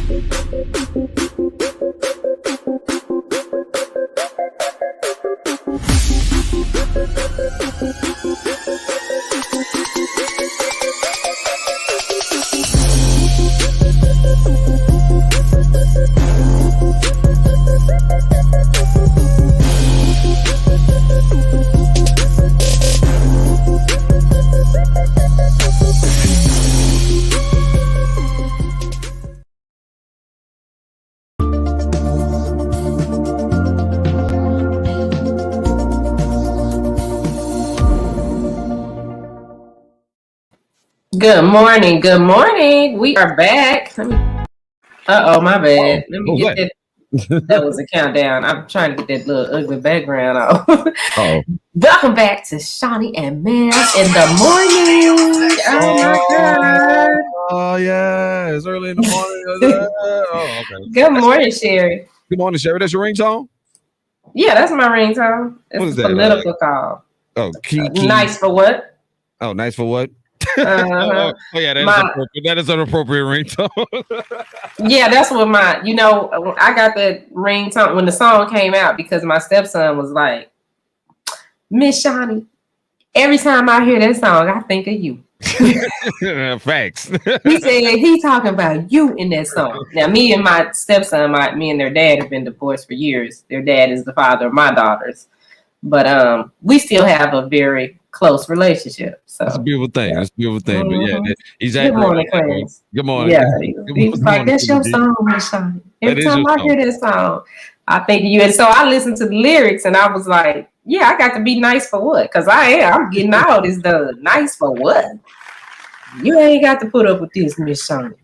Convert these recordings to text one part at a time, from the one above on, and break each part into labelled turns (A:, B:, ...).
A: Good morning. Good morning. We are back. Uh-oh, my bad. Let me get that. That was a countdown. I'm trying to get that little ugly background off.
B: Oh.
A: Welcome back to Shani and Melz in the morning. Oh my God.
B: Oh yeah, it's early in the morning. Oh, okay.
A: Good morning, Sherry.
B: Good morning, Sherry. That's your ringtone?
A: Yeah, that's my ringtone. It's
B: what is
A: a
B: that?
A: political call.
B: Oh, key.
A: Nice for what?
B: Oh, nice for what?
A: Uh-huh.
B: Oh yeah, that is an appropriate ringtone.
A: Yeah, that's what I got that ringtone when the song came out because my stepson was like, Miss Shani, every time I hear that song, I think of you.
B: Facts.
A: He said he talking about you in that song. Now, me and my stepson, me and their dad have been divorced for years. Their dad is the father of my daughters. But we still have a very close relationship. So
B: that's a beautiful thing. That's a beautiful thing.
A: Mm-hmm.
B: But yeah, he's
A: Good morning, friends.
B: Good morning.
A: Yeah, he was like, that's your song, Miss Shani. Every time I hear that song, I think of you. And so I listened to the lyrics and I was like, yeah, I got to be nice for what? Because I'm getting all this done. Nice for what? You ain't got to put up with this, Miss Shani.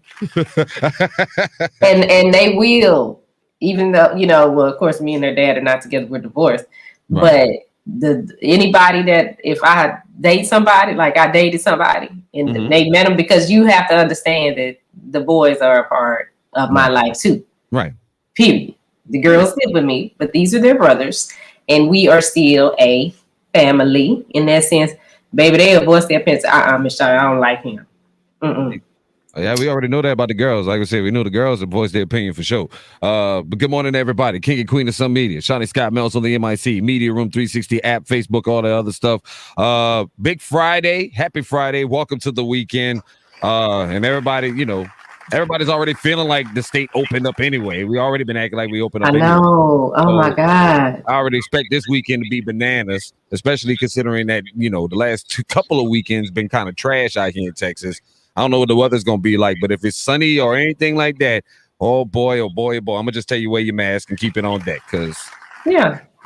A: and they will, even though, well, of course, me and their dad are not together, we're divorced. Right. But anybody that if I date somebody, like I dated somebody and they met them, because you have to understand that the boys are a part of my life too.
B: Right.
A: Period. The girls live with me, but these are their brothers, and we are still a family in that sense. Baby, they voice their parents. Miss Shani, I don't like him. Mm-mm.
B: Yeah, we already know that about the girls. Like I said, we know the girls have voiced their opinion for sure. But good morning, everybody. King and Queen of some media. Shani Scott Melz on the M.I.C. Media Room 360 app, Facebook, all that other stuff. Big Friday. Happy Friday. Welcome to the weekend. And everybody, everybody's already feeling like the state opened up anyway. We already been acting like we opened up.
A: I know. Anyway. Oh, my God.
B: I already expect this weekend to be bananas, especially considering that, the last couple of weekends been kind of trash out here in Texas. I don't know what the weather's going to be like, but if it's sunny or anything like that, oh boy, oh boy, oh boy, I'm going to just tell you, wear your mask and keep it on deck, because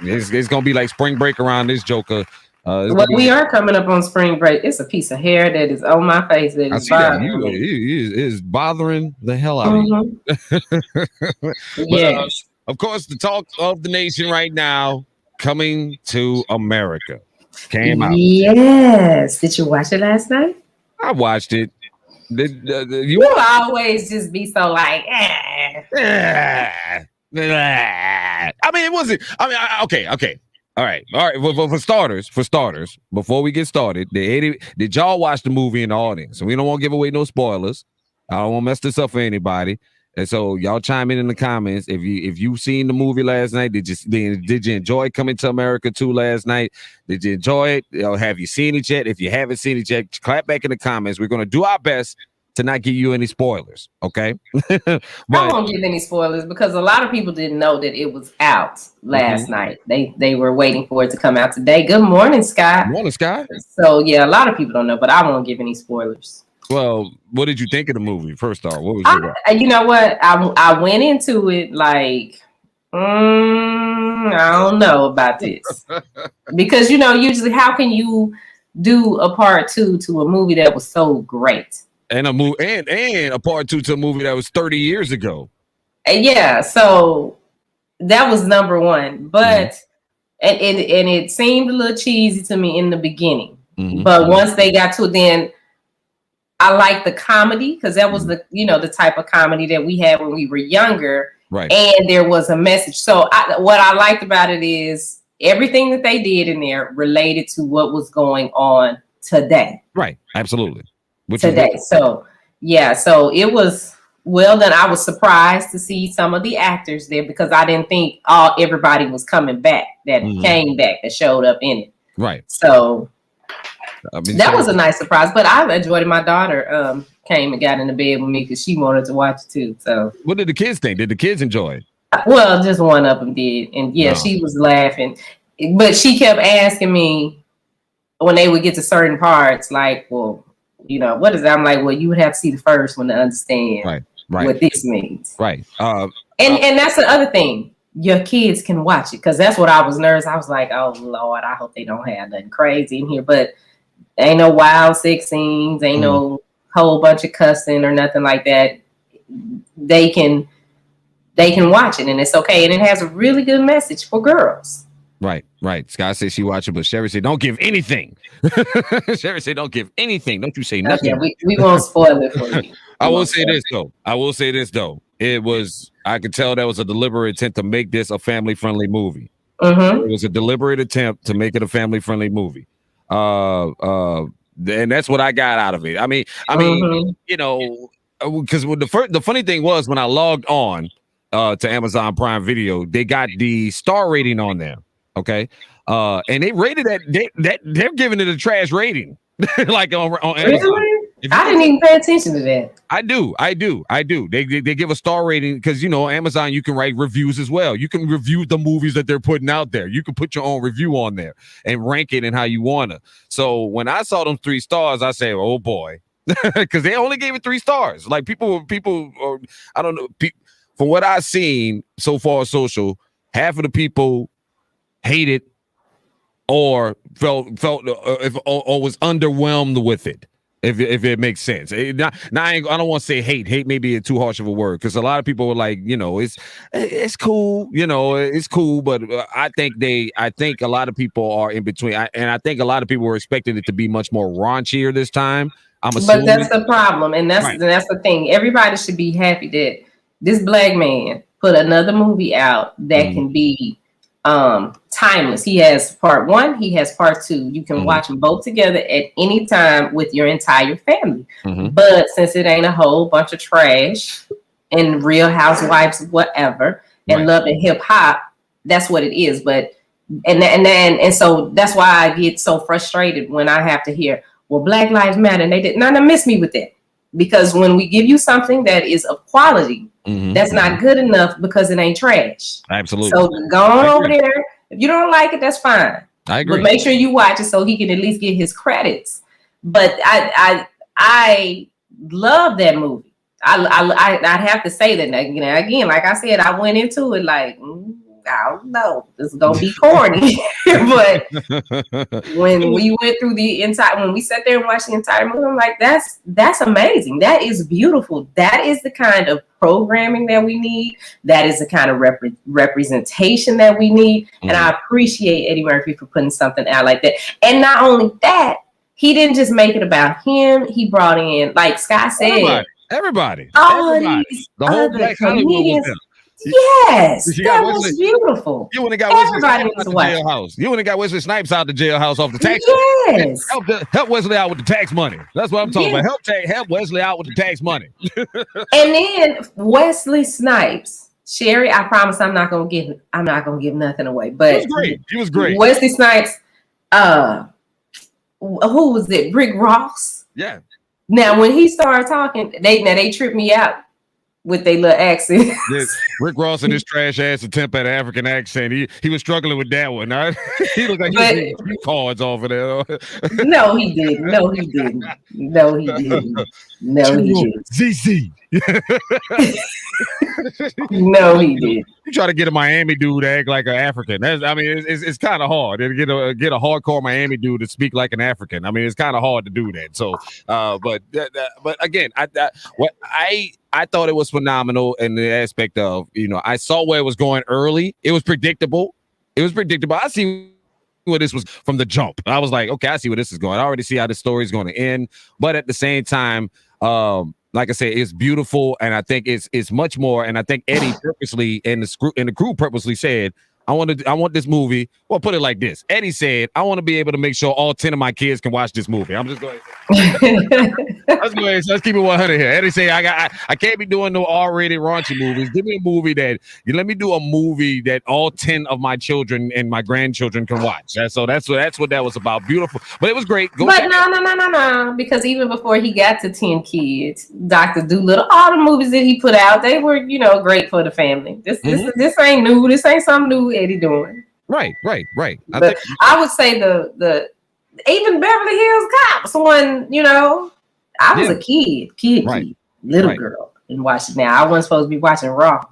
B: it's going to be like spring break around this joker.
A: We are coming up on spring break. It's a piece of hair that is on my face that is bothering me.
B: It is bothering the hell out of you.
A: Yes.
B: Of course, the talk of the nation right now, Coming to America, came out.
A: Yes. Did you watch it last night?
B: I watched it.
A: You always just be so like,
B: I mean, it wasn't. I mean, okay. All right. For starters, before we get started, did y'all watch the movie in the audience? And we don't want to give away no spoilers. I don't want to mess this up for anybody. And so y'all chime in the comments if you've seen the movie last night. Did you enjoy Coming to America 2 last night? Did you enjoy it? Have you seen it yet? If you haven't seen it yet, clap back in the comments. We're going to do our best to not give you any spoilers, okay?
A: I won't give any spoilers because a lot of people didn't know that it was out last night. They were waiting for it to come out today. Good morning, Scott.
B: Good morning, Scott.
A: So yeah, a lot of people don't know, but I won't give any spoilers.
B: Well, what did you think of the movie? First off, what was your
A: you know what? I went into it like, I don't know about this. Because, usually how can you do a part 2 to a movie that was so great?
B: And a part 2 to a movie that was 30 years ago.
A: Yeah, so that was number one. But and it seemed a little cheesy to me in the beginning. But once they got to it, then I like the comedy because that was the type of comedy that we had when we were younger,
B: right? And
A: there was a message. So what I liked about it is everything that they did in there related to what was going on today.
B: Right, absolutely.
A: Today, so yeah, so it was Well, then I was surprised to see some of the actors there because I didn't think everybody was coming back that came back that showed up in it.
B: Right.
A: So that was a nice surprise. But I enjoyed it. My daughter came and got in the bed with me because she wanted to watch it too. So
B: what did the kids think? Did the kids enjoy it?
A: Well, just one of them did, and she was laughing, but she kept asking me when they would get to certain parts, like, well, what is that? I'm like, well, you would have to see the first one to understand what this means.
B: Right.
A: And that's the other thing. Your kids can watch it because that's what I was nervous. I was like, oh Lord, I hope they don't have nothing crazy in here. But ain't no wild sex scenes, ain't no whole bunch of cussing or nothing like that. They can watch it and it's okay. And it has a really good message for girls.
B: Right. Scott said she watched it, but Sherry said, don't give anything. Sherry said, don't give anything. Don't you say nothing.
A: Yeah, we won't spoil it for you.
B: I will say this, though. I could tell that was a deliberate attempt to make this a family-friendly movie. It was a deliberate attempt to make it a family-friendly movie. And that's what I got out of it. I mean, because the funny thing was when I logged on to Amazon Prime Video, they got the star rating on there. Okay. And they rated they're giving it a trash rating. Like on Amazon.
A: Really? I didn't even pay attention to that.
B: I do. They give a star rating because Amazon, you can write reviews as well. You can review the movies that they're putting out there. You can put your own review on there and rank it in how you wanna. So when I saw them 3 stars, I say, oh boy, because they only gave it 3 stars. Like people, or I don't know. From what I've seen so far on social, half of the people hate it or felt or was underwhelmed with it. If it makes sense. I don't want to say hate. Hate may be too harsh of a word because a lot of people were like, it's cool, it's cool. But I think a lot of people are in between. And I think a lot of people were expecting it to be much more raunchier this time. I'm assuming.
A: But that's the problem, and that's the thing. Everybody should be happy that this black man put another movie out that can be timeless. He has part 1, he has part 2. You can watch them both together at any time with your entire family. But since it ain't a whole bunch of trash and Real Housewives, whatever, and Love and Hip Hop, that's what it is. But and so that's why I get so frustrated when I have to hear, well, Black Lives Matter, and they did not miss me with that. Because when we give you something that is of quality, that's not good enough because it ain't trash.
B: Absolutely.
A: So go on over there. If you don't like it, that's fine.
B: I agree.
A: But make sure you watch it so he can at least get his credits. But I love that movie. I'd have to say that again. Like I said, I went into it like, I don't know, this is gonna be corny. But when we went through when we sat there and watched the entire movie, I'm like, that's amazing. That is beautiful. That is the kind of programming that we need. That is the kind of representation that we need. And I appreciate Eddie Murphy for putting something out like that. And not only that, he didn't just make it about him. He brought in, like Scott said,
B: everybody.
A: The whole Black Hollywood was there. Yes, that was beautiful.
B: You wouldn't got Wesley Snipes out the jailhouse. You wouldn't got Wesley Snipes out the jailhouse off the tax.
A: Yes,
B: help Wesley out with the tax money. That's what I'm talking about. Help Wesley out with the tax money.
A: And then Wesley Snipes, Sherry, I promise I'm not gonna give nothing away. But
B: he was great.
A: Wesley Snipes, who was it? Rick Ross.
B: Yeah.
A: Now when he started talking, they tripped me out with their little accent.
B: Rick Ross and his trash ass attempt at an African accent. He was struggling with that one. Right? He looked like he was getting 3 cards off of there.
A: No, he didn't. No, he didn't.
B: ZZ.
A: No, he did.
B: You try to get a Miami dude to act like an African. It's kind of hard to get a hardcore Miami dude to speak like an African. I mean, it's kind of hard to do that. So, but again, I thought it was phenomenal in the aspect of, I saw where it was going early. It was predictable. I see where this was from the jump. I was like, okay, I see where this is going. I already see how the story is going to end. But at the same time, like I said, it's beautiful, and I think it's much more. And I think Eddie purposely and the crew purposely said, I want this movie. Well, put it like this. Eddie said, I want to be able to make sure all 10 of my kids can watch this movie. I'm just going let's keep it 100 here. Eddie said, I can't be doing no R-rated raunchy movies. Give me a movie let me do a movie that all 10 of my children and my grandchildren can watch. So that's what that was about. Beautiful. But it was great.
A: But no. Because even before he got to 10 kids, Dr. Doolittle, all the movies that he put out, they were, great for the family. This ain't new. This ain't something new Eddie doing.
B: Right.
A: I would say the even Beverly Hills Cops one, I was a kid, little girl, and watched it. Now I wasn't supposed to be watching Raw.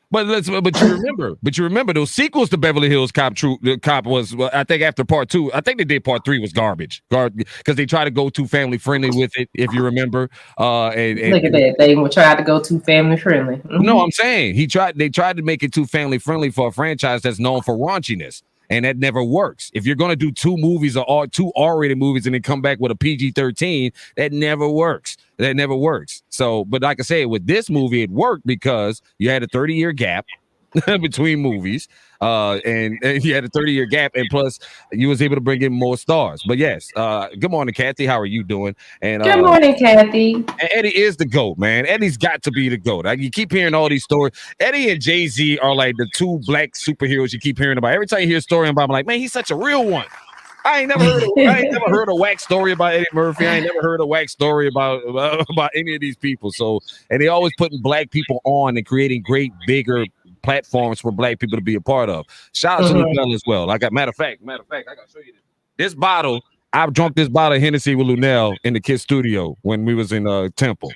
B: But you remember those sequels to Beverly Hills Cop. The Cop was, I think, after part 2. I think they did part 3 was garbage, because they tried to go too family friendly with it. If you remember, and
A: look at that, they tried to go too family friendly. Mm-hmm.
B: No, I'm saying they tried to make it too family friendly for a franchise that's known for raunchiness. And that never works. If you're going to do 2 movies or 2 R-rated movies and then come back with a PG-13, that never works. So, but like I said, with this movie, it worked because you had a 30-year gap between movies, and you had a 30-year gap, and plus you was able to bring in more stars. But yes, good morning, Kathy. How are you doing? And
A: good morning, Kathy.
B: And Eddie is the GOAT, man. Eddie's got to be the GOAT. You keep hearing all these stories. Eddie and Jay-Z are like the 2 black superheroes you keep hearing about. Every time you hear a story about him, I'm like, man, he's such a real one. I ain't never heard a whack story about Eddie Murphy. I ain't never heard a whack story about any of these people. So, and they always putting black people on and creating great, bigger platforms for black people to be a part of. Shout out to Lunel as well. Matter of fact, I gotta show you this bottle. I've drunk this bottle of Hennessy with Lunel in the Kids Studio when we was in Temple.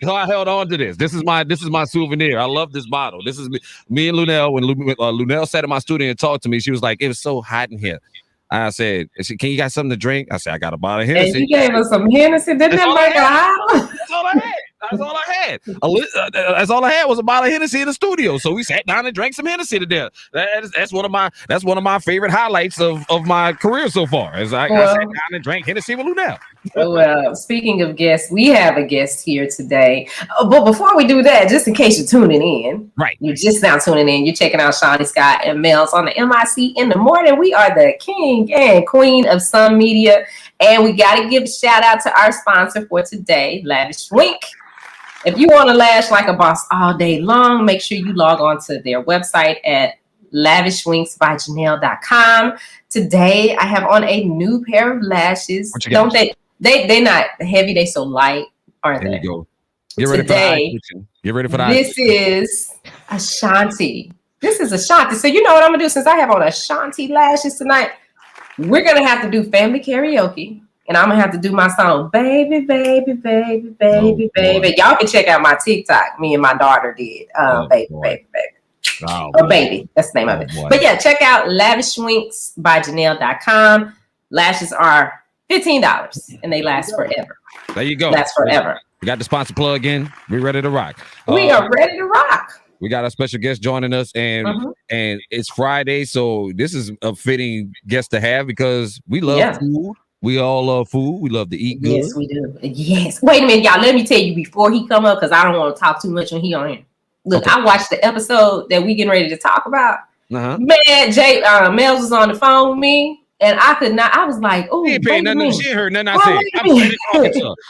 B: So I held on to this. This is my souvenir. I love this bottle. This is me and Lunel. When Lunel sat in my studio and talked to me, she was like, "It was so hot in here." I said, "Can you got something to drink?" I said, "I got a bottle of Hennessy."
A: And you gave us some Hennessy. Didn't that make it hot?
B: That's all I had. That's all I had was a bottle of Hennessy in the studio. So we sat down and drank some Hennessy to death. That's one of my favorite highlights of my career so far. I sat down and drank Hennessy with Lunel.
A: Well, speaking of guests, we have a guest here today. But before we do that, just in case you're tuning in,
B: right?
A: You're just now tuning in. You're checking out Shani, Scott, and Melz on the M.I.C. in the morning. We are the king and queen of some media, and we got to give a shout out to our sponsor for today, Lavish Wink. If you want to lash like a boss all day long, make sure you log on to their website at lavishwinksbyjanelle.com. Today, I have on a new pair of lashes. Don't they? They're not heavy. They so light, aren't they?
B: There you go. Get ready for the
A: This is Ashanti. This is Ashanti. So you know what I'm gonna do? Since I have on Ashanti lashes tonight, we're gonna have to do family karaoke. And I'm gonna have to do my song, baby, baby, baby, baby, baby. Y'all can check out my TikTok. Me and my daughter did. Baby, baby, baby. Or baby. That's the name of it. Boy. But yeah, check out lavishwinksbyjanelle.com. Lashes are $15 and they last forever.
B: There you go.
A: Last forever.
B: We got the sponsor plug in. We ready to rock.
A: We are ready to rock.
B: We got a special guest joining us, and it's Friday, so this is a fitting guest to have because we love food. We all love food. We love to eat good.
A: Yes, we do. Yes. Wait a minute, y'all. Let me tell you before he come up, because I don't want to talk too much when he on here. Look, I watched the episode that we getting ready to talk about. Man, Melz was on the phone with me, and I could not. I was like, "Oh,
B: she ain't paying nothing. She ain't heard nothing I said.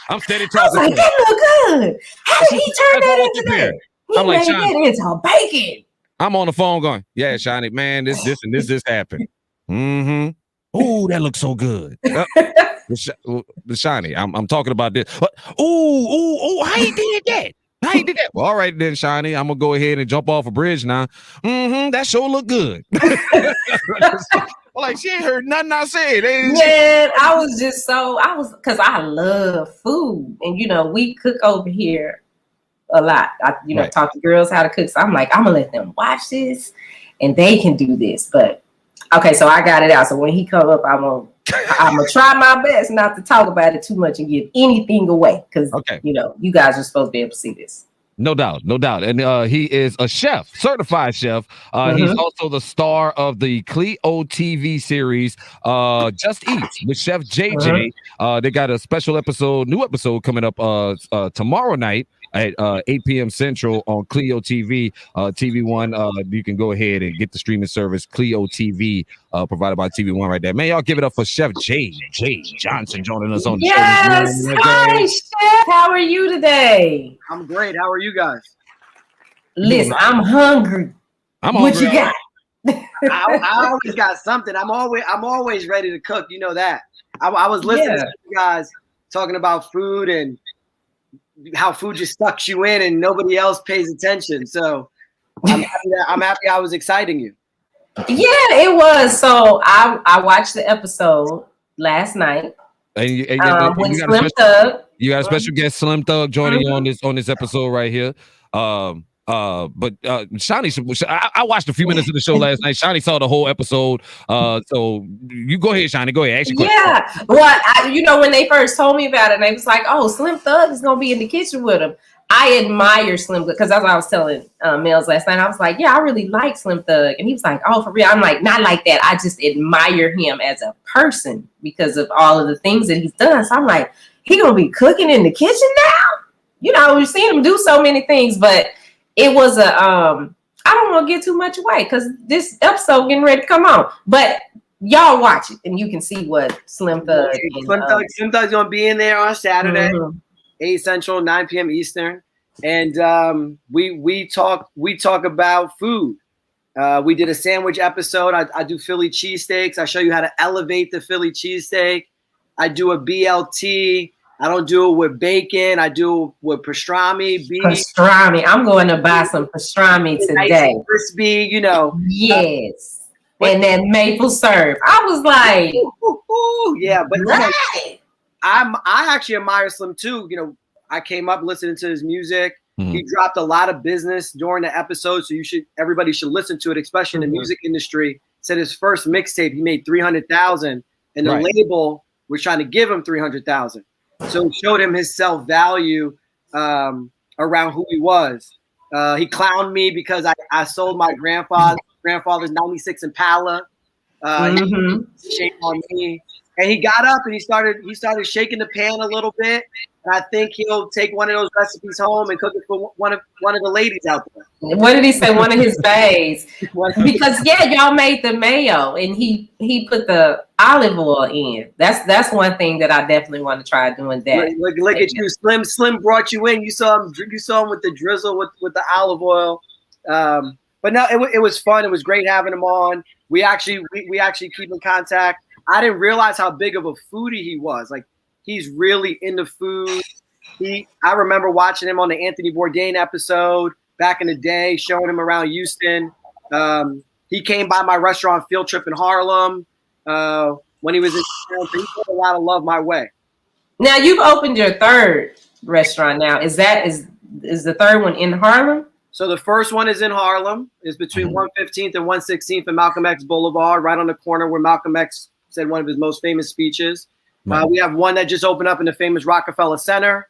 B: I'm steady talking to her.
A: I was like, that look good. How did he turn that into that?
B: I'm like,
A: Shani, that into bacon.
B: I'm on the phone going, yeah, Shani, man, this and this happened. Mm-hmm. Oh, that looks so good. Shani, I'm talking about this. Oh, how you did that? Well, all right then, Shani. I'm gonna go ahead and jump off a bridge now. That sure look good. Like she ain't heard nothing I said.
A: Man, I was because I love food, and we cook over here a lot. I talk to girls how to cook. So I'm like, I'm gonna let them watch this, and they can do this, but. Okay, so I got it out. So when he come up, I'm gonna try my best not to talk about it too much and give anything away because you guys are supposed to be able to see this.
B: No doubt. And he is a chef, certified chef. He's also the star of the Clio TV series Just Eats with Chef JJ. They got a special new episode coming up tomorrow night. at 8 p.m. Central on Clio TV, TV1. You can go ahead and get the streaming service Clio TV, provided by TV1 right there. Man, y'all give it up for Chef J Johnson joining us on the show.
A: Yes, hi, Chef. How are you today?
C: I'm great. How are you guys?
A: Listen, I'm hungry. What you got?
C: I always got something. I'm always ready to cook. You know that. I was listening to you guys talking about food and how food just sucks you in and nobody else pays attention. So I'm happy I was exciting you.
A: Yeah, it was. So I watched the episode last night.
B: And you
A: Slim Thug.
B: You got a special guest, Slim Thug, joining you on this episode right here. But Shani, I watched a few minutes of the show last night. Shani saw the whole episode. So you go ahead, Shani. Go ahead. Ask your question.
A: Well, when they first told me about it, and they was like, "Oh, Slim Thug is gonna be in the kitchen with him." I admire Slim Thug because that's what I was telling Melz last night. I was like, "Yeah, I really like Slim Thug," and he was like, "Oh, for real?" I'm like, "Not like that. I just admire him as a person because of all of the things that he's done." So I'm like, "He gonna be cooking in the kitchen now?" We've seen him do so many things, but it was I don't want to get too much away because this episode getting ready to come on. But y'all watch it and you can see what Slim Thug.
C: Slim Thug's gonna be in there on Saturday, 8 Central, 9 p.m. Eastern, and we talk about food. We did a sandwich episode. I do Philly cheesesteaks. I show you how to elevate the Philly cheesesteak. I do a BLT. I don't do it with bacon. I do it with pastrami, beef.
A: Pastrami. I'm going to buy some pastrami today.
C: Nice and crispy,
A: Yes. And that maple syrup. I was like,
C: yeah, but right. I actually admire Slim too. I came up listening to his music. Mm-hmm. He dropped a lot of business during the episode, so everybody should listen to it, especially in the music industry. Said his first mixtape he made $300,000, and the label was trying to give him $300,000. So it showed him his self-value around who he was. He clowned me because I sold my grandfather's 96 Impala. Shame on me. And he got up and he started shaking the pan a little bit. And I think he'll take one of those recipes home and cook it for one of the ladies out there.
A: What did he say? One of his bays. Because y'all made the mayo and he put the olive oil in. That's one thing that I definitely want to try doing. That.
C: Look at you, Slim brought you in. You saw him with the drizzle with the olive oil. But no, it was fun. It was great having him on. We actually keep in contact. I didn't realize how big of a foodie he was. Like, he's really into food. I remember watching him on the Anthony Bourdain episode back in the day, showing him around Houston. He came by my restaurant Field Trip in Harlem when he was in town. So he put a lot of love my way.
A: Now you've opened your third restaurant. Now is the third one in Harlem?
C: So the first one is in Harlem. It's between 115th and 116th and Malcolm X Boulevard, right on the corner where Malcolm X said one of his most famous speeches. We have one that just opened up in the famous Rockefeller Center,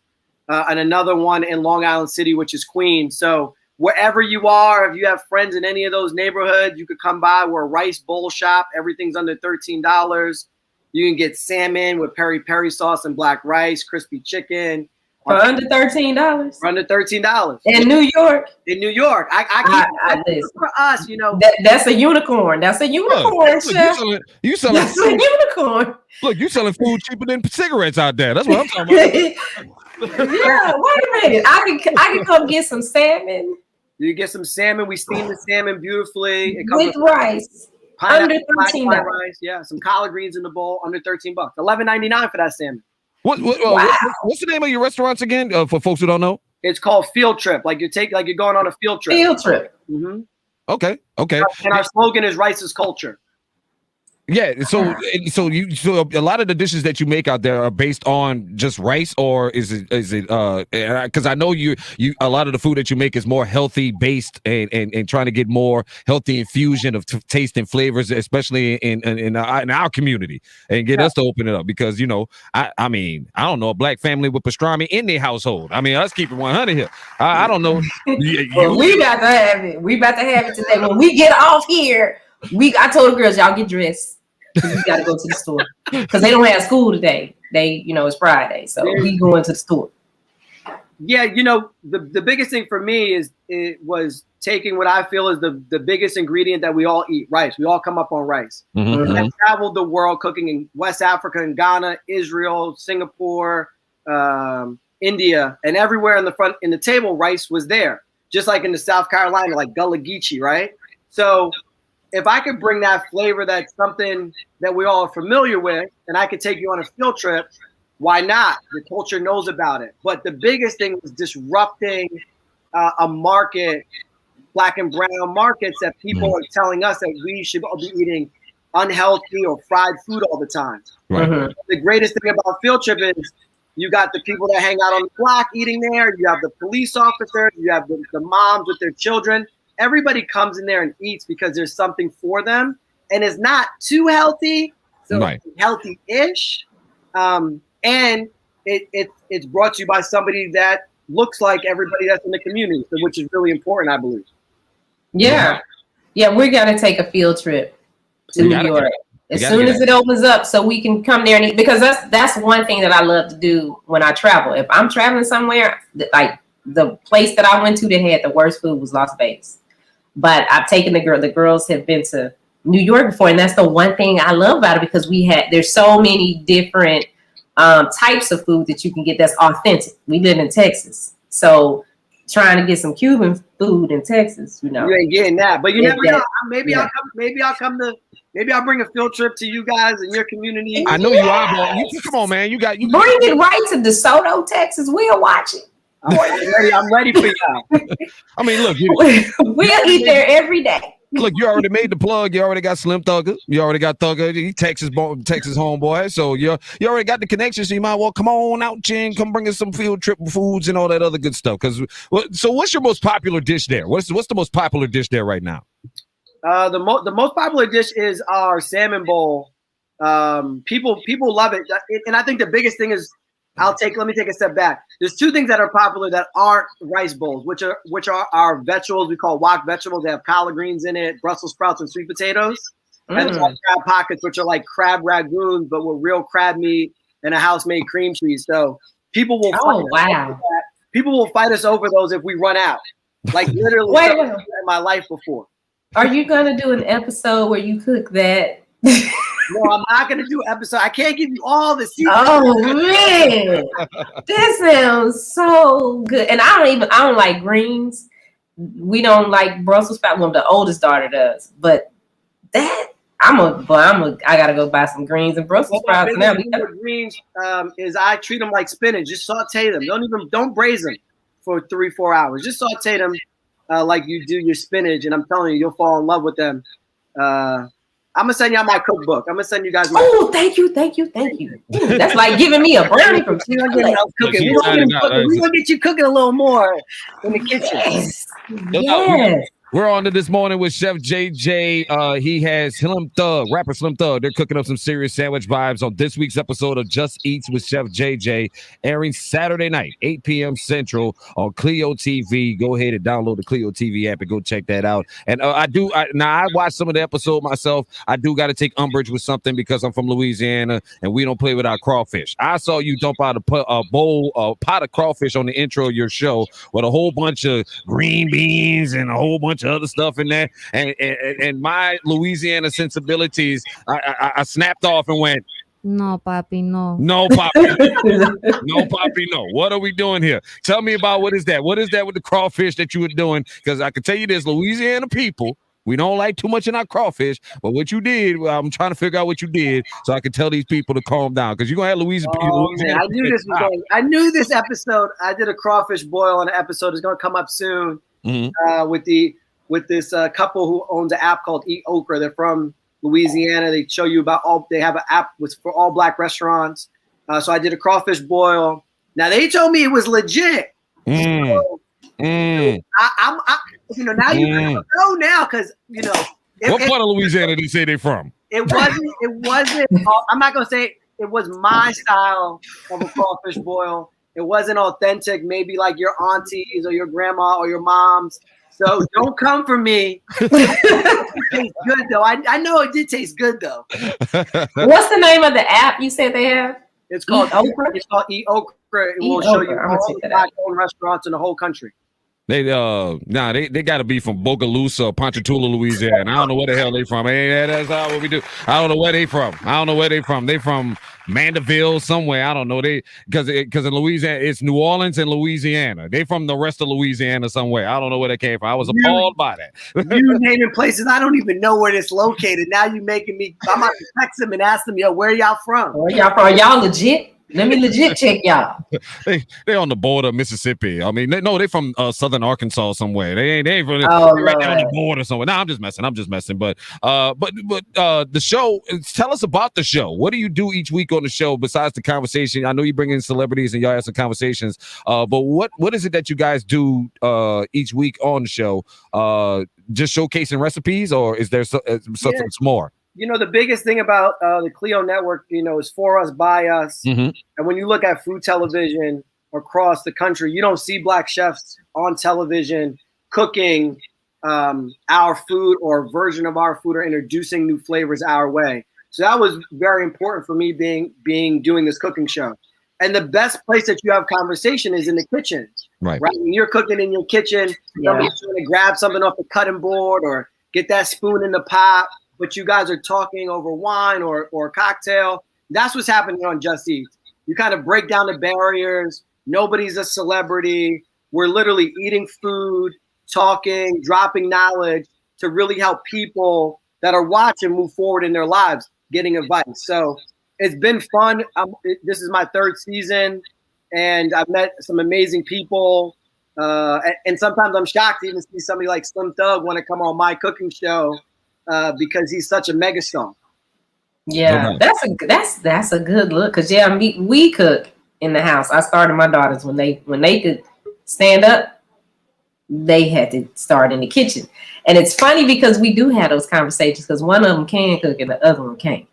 C: and another one in Long Island City, which is Queens. So wherever you are, if you have friends in any of those neighborhoods, you could come by. We're a rice bowl shop. Everything's under $13. You can get salmon with peri-peri sauce and black rice, crispy chicken.
A: For under $13? For
C: under $13.
A: In New York?
C: In New York. I keep for us,
A: That's a unicorn. That's a unicorn, Chef.
B: You selling
A: That's a unicorn.
B: Look, you selling food cheaper than cigarettes out there. That's what I'm talking about.
A: Yeah, wait a minute. I can come get some salmon.
C: You get some salmon. We steam the salmon beautifully.
A: It comes with rice. Under $13.
C: Rice. Yeah, some collard greens in the bowl. Under $13. $11.99 for that salmon.
B: What's the name of your restaurants again? For folks who don't know,
C: it's called Field Trip. Like you're going on a field trip.
A: Field trip.
C: Mm-hmm.
B: Okay.
C: And our slogan is "Rice is culture."
B: Yeah, so a lot of the dishes that you make out there are based on just rice, or is it because I know you a lot of the food that you make is more healthy based and trying to get more healthy infusion of taste and flavors, especially in our community, and get us to open it up because I mean I don't know a black family with pastrami in their household. I mean let's keep it 100 here. I don't know.
A: Well, we about to have it. We about to have it today. When we get off here, I told the girls y'all get dressed. We got to go to the store because they don't have school today. It's Friday, so we going to the store.
C: Yeah, the biggest thing for me was taking what I feel is the biggest ingredient that we all eat, rice. We all come up on rice.
B: Mm-hmm.
C: I traveled the world cooking in West Africa and Ghana, Israel, Singapore, India, and everywhere in the table, rice was there. Just like in the South Carolina, like Gullah Geechee, right? So if I could bring that flavor, that's something that we all are familiar with, and I could take you on a field trip, why not? The culture knows about it. But the biggest thing was disrupting a market, black and brown markets, that people are telling us that we should all be eating unhealthy or fried food all the time.
B: Right.
A: Mm-hmm.
C: The greatest thing about field trip is you got the people that hang out on the block eating there. You have the police officers. You have the moms with their children. Everybody comes in there and eats because there's something for them. And it's not too healthy, so it's healthy-ish. And it's brought to you by somebody that looks like everybody that's in the community, which is really important, I believe.
A: Yeah. We're going to take a field trip to New York as soon as it opens up, so we can come there and eat. Because that's one thing that I love to do when I travel. If I'm traveling somewhere, like the place that I went to that had the worst food was Las Vegas. But I've taken the girls have been to New York before, and that's the one thing I love about it, because there's so many different types of food that you can get that's authentic. We live in Texas, so trying to get some Cuban food in Texas, you ain't
C: getting that. But you never know. Maybe I'll bring a field trip to you guys in your community.
B: I know you are, bro. Come on, man. You bring
A: it right to DeSoto, Texas. We'll watch it.
C: I'm ready for y'all.
B: I mean, look,
A: we'll eat there every day.
B: Look, you already made the plug. You already got Slim Thugger. You already got Thugger. He Texas homeboy. So you already got the connection. So you might well come on out, Chin. Come bring us some field trip foods and all that other good stuff. So what's your most popular dish there? What's the most popular dish there right now?
C: The most popular dish is our salmon bowl. People love it, and I think the biggest thing is let me take a step back. There's two things that are popular that aren't rice bowls, which are our vegetables. We call wok vegetables. They have collard greens in it, Brussels sprouts, and sweet potatoes. And there's crab pockets, which are like crab ragoons, but with real crab meat and a house-made cream cheese. So people will people will fight us over those if we run out. Like literally in my life before.
A: Are you gonna do an episode where you cook that?
C: No, I'm not gonna do an episode. I can't give you all the secrets.
A: Oh man, that sounds so good. And I don't like greens. We don't like Brussels sprouts. Well, the oldest daughter does, but that I gotta go buy some greens and Brussels sprouts now.
C: Greens is I treat them like spinach. Just saute them. Don't braise them for 3-4 hours. Just saute them like you do your spinach, and I'm telling you, you'll fall in love with them. I'm gonna send y'all my cookbook. I'm gonna send you guys my.
A: Oh, thank you. That's like giving me a brownie from cooking.
C: We're gonna get you cooking a little more in the kitchen.
A: Yes.
B: We're on to this morning with Chef JJ. He has rapper Slim Thug. They're cooking up some serious sandwich vibes on this week's episode of Just Eats with Chef JJ, airing Saturday night, 8 p.m. Central on Clio TV. Go ahead and download the Clio TV app and go check that out. And I watched some of the episode myself. I do got to take umbrage with something because I'm from Louisiana and we don't play with our crawfish. I saw you dump out a pot of crawfish on the intro of your show with a whole bunch of green beans and a whole bunch of other stuff in there, and my Louisiana sensibilities, I snapped off and went,
D: no, papi, no.
B: No, papi. No, papi, no. What are we doing here? Tell me about what is that? What is that with the crawfish that you were doing? Because I can tell you this, Louisiana people, we don't like too much in our crawfish, but what you did, I'm trying to figure out what you did so I can tell these people to calm down, because you're going to have Louisiana.
C: I knew this episode. I did a crawfish boil on an episode. It's going to come up soon with this couple who owns an app called Eat Okra. They're from Louisiana. They show you they have an app for all black restaurants. So I did a crawfish boil. Now they told me it was legit. So, now you know now, because
B: what part of Louisiana did you say they're from?
C: It wasn't. I'm not gonna say it was my style of a crawfish boil. It wasn't authentic. Maybe like your aunties or your grandma or your mom's. So don't come for me. It tastes good though. I know it did taste good though.
A: What's the name of the app you said they have?
C: It's called
A: Okra?
C: It's called Eat Okra. It will show you all the black-owned restaurants in the whole country.
B: They they got to be from Bogalusa or Ponchatoula, Louisiana. I don't know where the hell they from. Hey, that's not what we do. I don't know where they from. They from Mandeville somewhere. I don't know. They because in Louisiana it's New Orleans and Louisiana. They from the rest of Louisiana somewhere. I don't know where they came from. I was appalled by that.
C: You naming places I don't even know where it's located. Now you making me. I'm about to text them and ask them, yo, where y'all from?
A: Where y'all from? Are y'all legit? Let me legit check y'all.
B: They on the border of Mississippi. I mean, they from southern Arkansas somewhere. They ain't from
A: right
B: there on the border somewhere. No, I'm just messing. But the show. Tell us about the show. What do you do each week on the show besides the conversation? I know you bring in celebrities and y'all have some conversations. But what is it that you guys do each week on the show? Just showcasing recipes, or is there something more?
C: You know, the biggest thing about the Clio Network, you know, is for us, by us.
B: Mm-hmm.
C: And when you look at food television across the country, you don't see black chefs on television cooking our food or a version of our food or introducing new flavors our way. So that was very important for me doing this cooking show. And the best place that you have conversation is in the kitchen.
B: Right.
C: When you're cooking in your kitchen, somebody's trying to grab something off the cutting board or get that spoon in the pot, but you guys are talking over wine or a cocktail. That's what's happening on Just Eat. You kind of break down the barriers. Nobody's a celebrity. We're literally eating food, talking, dropping knowledge to really help people that are watching move forward in their lives, getting advice. So it's been fun. This is my third season, and I've met some amazing people. And sometimes I'm shocked to even see somebody like Slim Thug want to come on my cooking show. Because he's such a megastar.
A: Yeah, that's a good look. Cause we cook in the house. I started my daughters when they could stand up, they had to start in the kitchen. And it's funny because we do have those conversations because one of them can cook and the other one can't.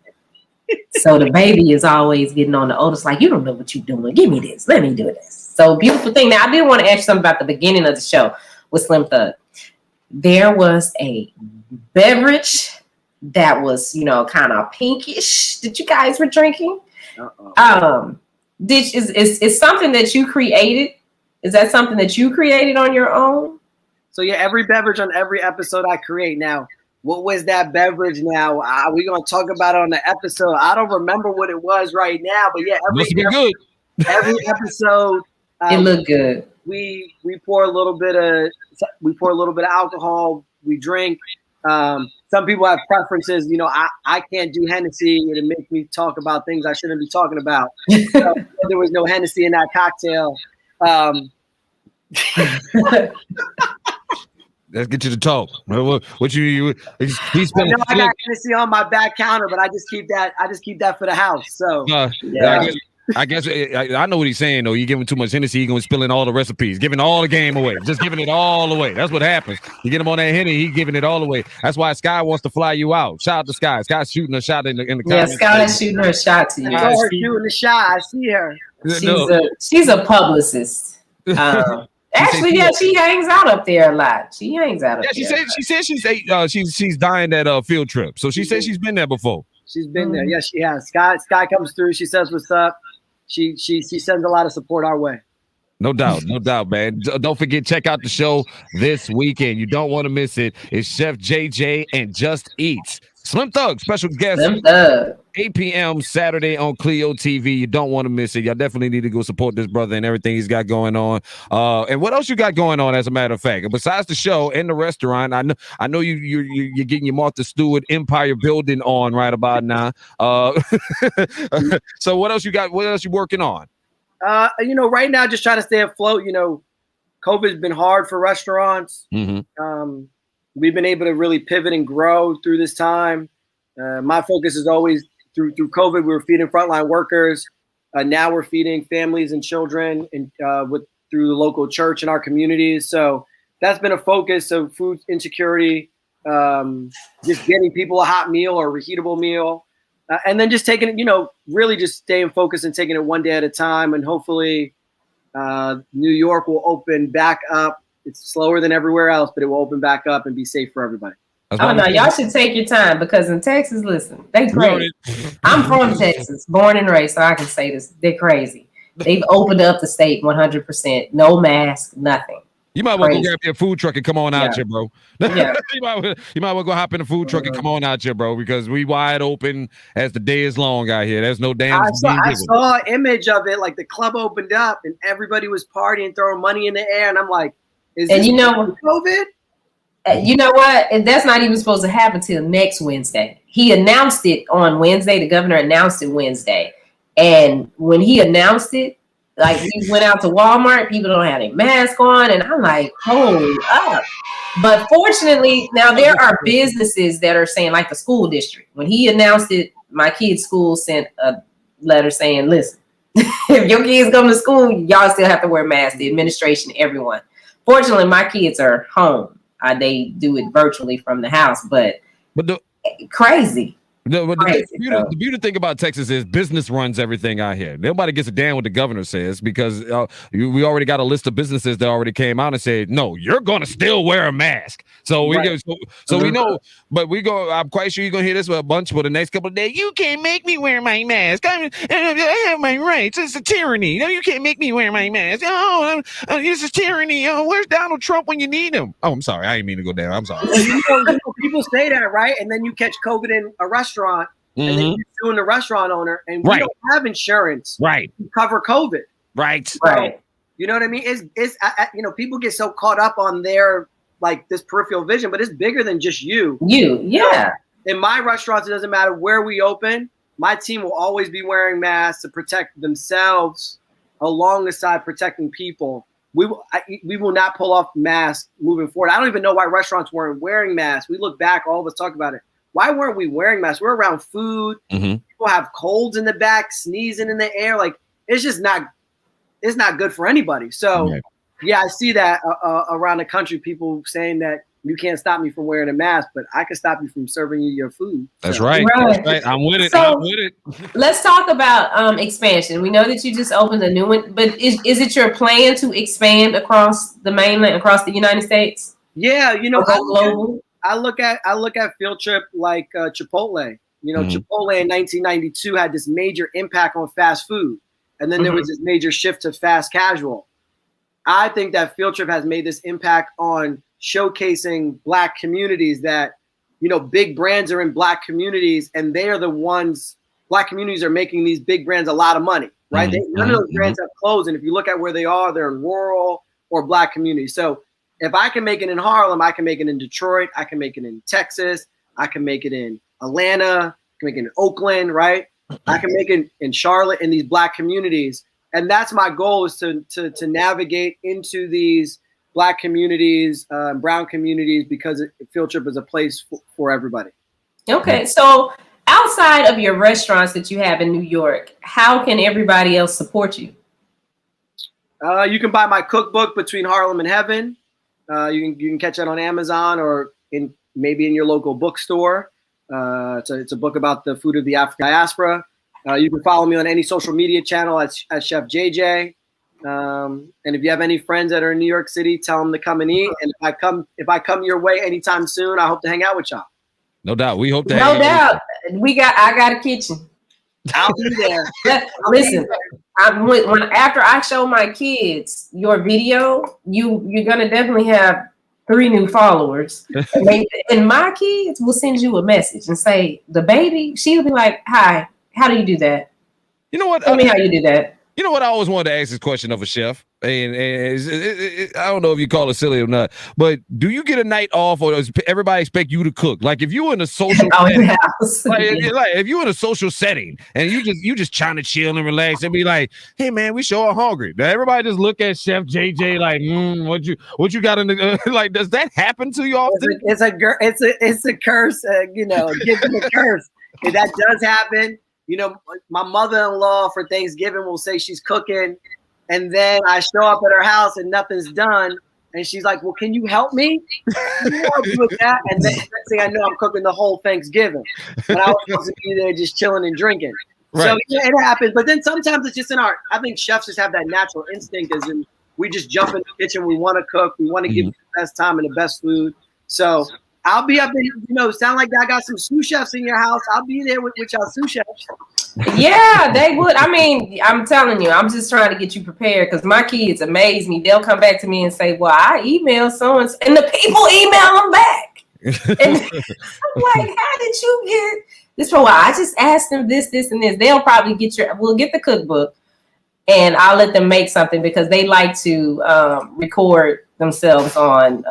A: So the baby is always getting on the oldest, like, you don't know what you're doing. Give me this. Let me do this. So beautiful thing. Now I did want to ask you something about the beginning of the show with Slim Thug. There was a beverage that was, kind of pinkish that you guys were drinking. Is something that you created? Is that something that you created on your own?
C: So yeah, every beverage on every episode I create. Now, what was that beverage? Now we're gonna talk about it on the episode. I don't remember what it was right now, but yeah, every episode,
A: it looked good.
C: We pour a little bit of alcohol. We drink. Some people have preferences. I can't do Hennessy. It makes me talk about things I shouldn't be talking about. So, there was no Hennessy in that cocktail.
B: Let's get you to talk. What you he's
C: I know I got Hennessy on my back counter, but I just keep that for the house. So
B: yeah. I guess I know what he's saying though. You give him too much Hennessy, he's gonna spill in all the recipes, giving all the game away, just giving it all away. That's what happens. You get him on that Henny, he's giving it all away. That's why Sky wants to fly you out. Shout out to Sky. Sky's shooting a shot in the comments.
A: Yeah, Sky's shooting her shot to you.
C: I saw her shooting the shot. I see her.
A: She's a publicist. Actually, she hangs out up there a lot. She hangs out up there.
B: She said she's dying that field trip. So she said she's been there before.
C: She's been there. Yes, she has. Sky comes through. She says what's up. She sends a lot of support our way.
B: No doubt, man. Don't forget, check out the show this weekend. You don't want to miss it. It's Chef JJ and Just Eats. Slim Thug, special guest, 8 p.m. Saturday on Clio TV. You don't want to miss it. Y'all definitely need to go support this brother and everything he's got going on. And what else you got going on, as a matter of fact? Besides the show and the restaurant, I know you're getting your Martha Stewart Empire building on right about now. So what else you got? What else you working on?
C: Right now, just trying to stay afloat. COVID's been hard for restaurants.
B: Mm-hmm.
C: We've been able to really pivot and grow through this time. My focus is always through COVID. We were feeding frontline workers. Now we're feeding families and children through the local church in our communities. So that's been a focus of food insecurity, just getting people a hot meal or a reheatable meal. And then just taking it, really just staying focused and taking it one day at a time. And hopefully New York will open back up. It's slower than everywhere else, but it will open back up and be safe for everybody.
A: Oh no, y'all should take your time because in Texas, listen, they crazy. I'm from Texas, born and raised, so I can say this. They're crazy. They've opened up the state 100%. No mask, nothing.
B: You might well go grab your food truck and come on out here, bro.
A: Yeah.
B: you might well go hop in the food truck and come on out here, bro, because we wide open as the day is long out here. There's no damn.
C: I saw an image of it, like the club opened up and everybody was partying, throwing money in the air, and I'm like, is this COVID?
A: You know what? And that's not even supposed to happen till next Wednesday. He announced it on Wednesday. The governor announced it Wednesday. And when he announced it, like we went out to Walmart, people don't have their mask on. And I'm like, hold up. But fortunately, now there are businesses that are saying, like the school district. When he announced it, my kid's school sent a letter saying, listen, if your kids come to school, y'all still have to wear masks, the administration, everyone. Fortunately, my kids are home. They do it virtually from the house, but crazy.
B: The beautiful thing about Texas is business runs everything out here. Nobody gets a damn what the governor says because we already got a list of businesses that already came out and said, no, you're going to still wear a mask. So we know, but I'm quite sure you're going to hear this with a bunch for the next couple of days. You can't make me wear my mask. I have my rights. It's a tyranny. No, you can't make me wear my mask. Oh, it's a tyranny. Oh, where's Donald Trump when you need him? Oh, I'm sorry. I didn't mean to go down. I'm sorry.
C: People say that, right? And then you catch COVID in a restaurant. And then you're suing the restaurant owner, and we don't have insurance to cover COVID.
B: Right.
C: So, you know what I mean? It's people get so caught up on their like this peripheral vision, but it's bigger than just you.
A: Yeah.
C: In my restaurants, it doesn't matter where we open. My team will always be wearing masks to protect themselves, alongside protecting people. We will not pull off masks moving forward. I don't even know why restaurants weren't wearing masks. We look back, all of us talk about it. Why weren't we wearing masks? We're around food. People have colds in the back, sneezing in the air. Like it's just not. It's not good for anybody. So, yeah, I see that around the country. People saying that you can't stop me from wearing a mask, but I can stop you from serving you your food.
B: That's right. That's right. I'm with it.
A: So, let's talk about expansion. We know that you just opened a new one, but is it your plan to expand across the mainland, across the United States?
C: Yeah,
A: global.
C: I look at Field Trip like Chipotle. Chipotle in 1992 had this major impact on fast food, and then there was this major shift to fast casual. I think that Field Trip has made this impact on showcasing Black communities that, big brands are in Black communities, and they are the ones. Black communities are making these big brands a lot of money, right? None of those brands have closed, and if you look at where they are, they're in rural or Black communities. So if I can make it in Harlem, I can make it in Detroit, I can make it in Texas, I can make it in Atlanta, I can make it in Oakland, right? I can make it in Charlotte, in these Black communities. And that's my goal, is to navigate into these Black communities, brown communities, because Field Trip is a place for everybody.
A: Okay, so outside of your restaurants that you have in New York, how can everybody else support you?
C: You can buy my cookbook, Between Harlem and Heaven. You can catch that on Amazon or maybe in your local bookstore. It's a book about the food of the African diaspora. You can follow me on any social media channel at Chef JJ. And if you have any friends that are in New York City, tell them to come and eat. And if I come your way anytime soon, I hope to hang out with y'all.
B: No doubt. We hope to.
A: No doubt. I got a kitchen.
C: I'll be there.
A: Listen, after I show my kids your video, you're gonna definitely have 3 new followers, and my kids will send you a message and say, the baby, she'll be like, "Hi, how do you do that?
B: You know what?
A: Tell me how you do that."
B: You know what? I always wanted to ask this question of a chef, and I don't know if you call it silly or not, but do you get a night off, or does everybody expect you to cook? Like if you're in a social setting, like if you're in a social setting and you just trying to chill and relax and be like, "Hey man, we sure are hungry." Now everybody just look at Chef JJ like, what you got in the like? Does that happen to you often?
C: It's a curse, give them a curse. If that does happen. My mother-in-law for Thanksgiving will say she's cooking, and then I show up at her house and nothing's done, and she's like, "Well, can you help me?" Can you help me with that? And then next thing I know, I'm cooking the whole Thanksgiving, but I was supposed to be there just chilling and drinking. Right. So it happens, but then sometimes it's just in art. I think chefs just have that natural instinct, as in we just jump in the kitchen, we want to cook, we want to give you the best time and the best food. So I'll be up in, sound like I got some sous chefs in your house. I'll be there with y'all sous chefs.
A: Yeah, they would. I mean, I'm telling you, I'm just trying to get you prepared because my kids amaze me. They'll come back to me and say, well, I emailed so-and-so, and the people email them back. And I'm like, how did you get this? Well, I just asked them this, and this. They'll probably we'll get the cookbook, and I'll let them make something because they like to record themselves on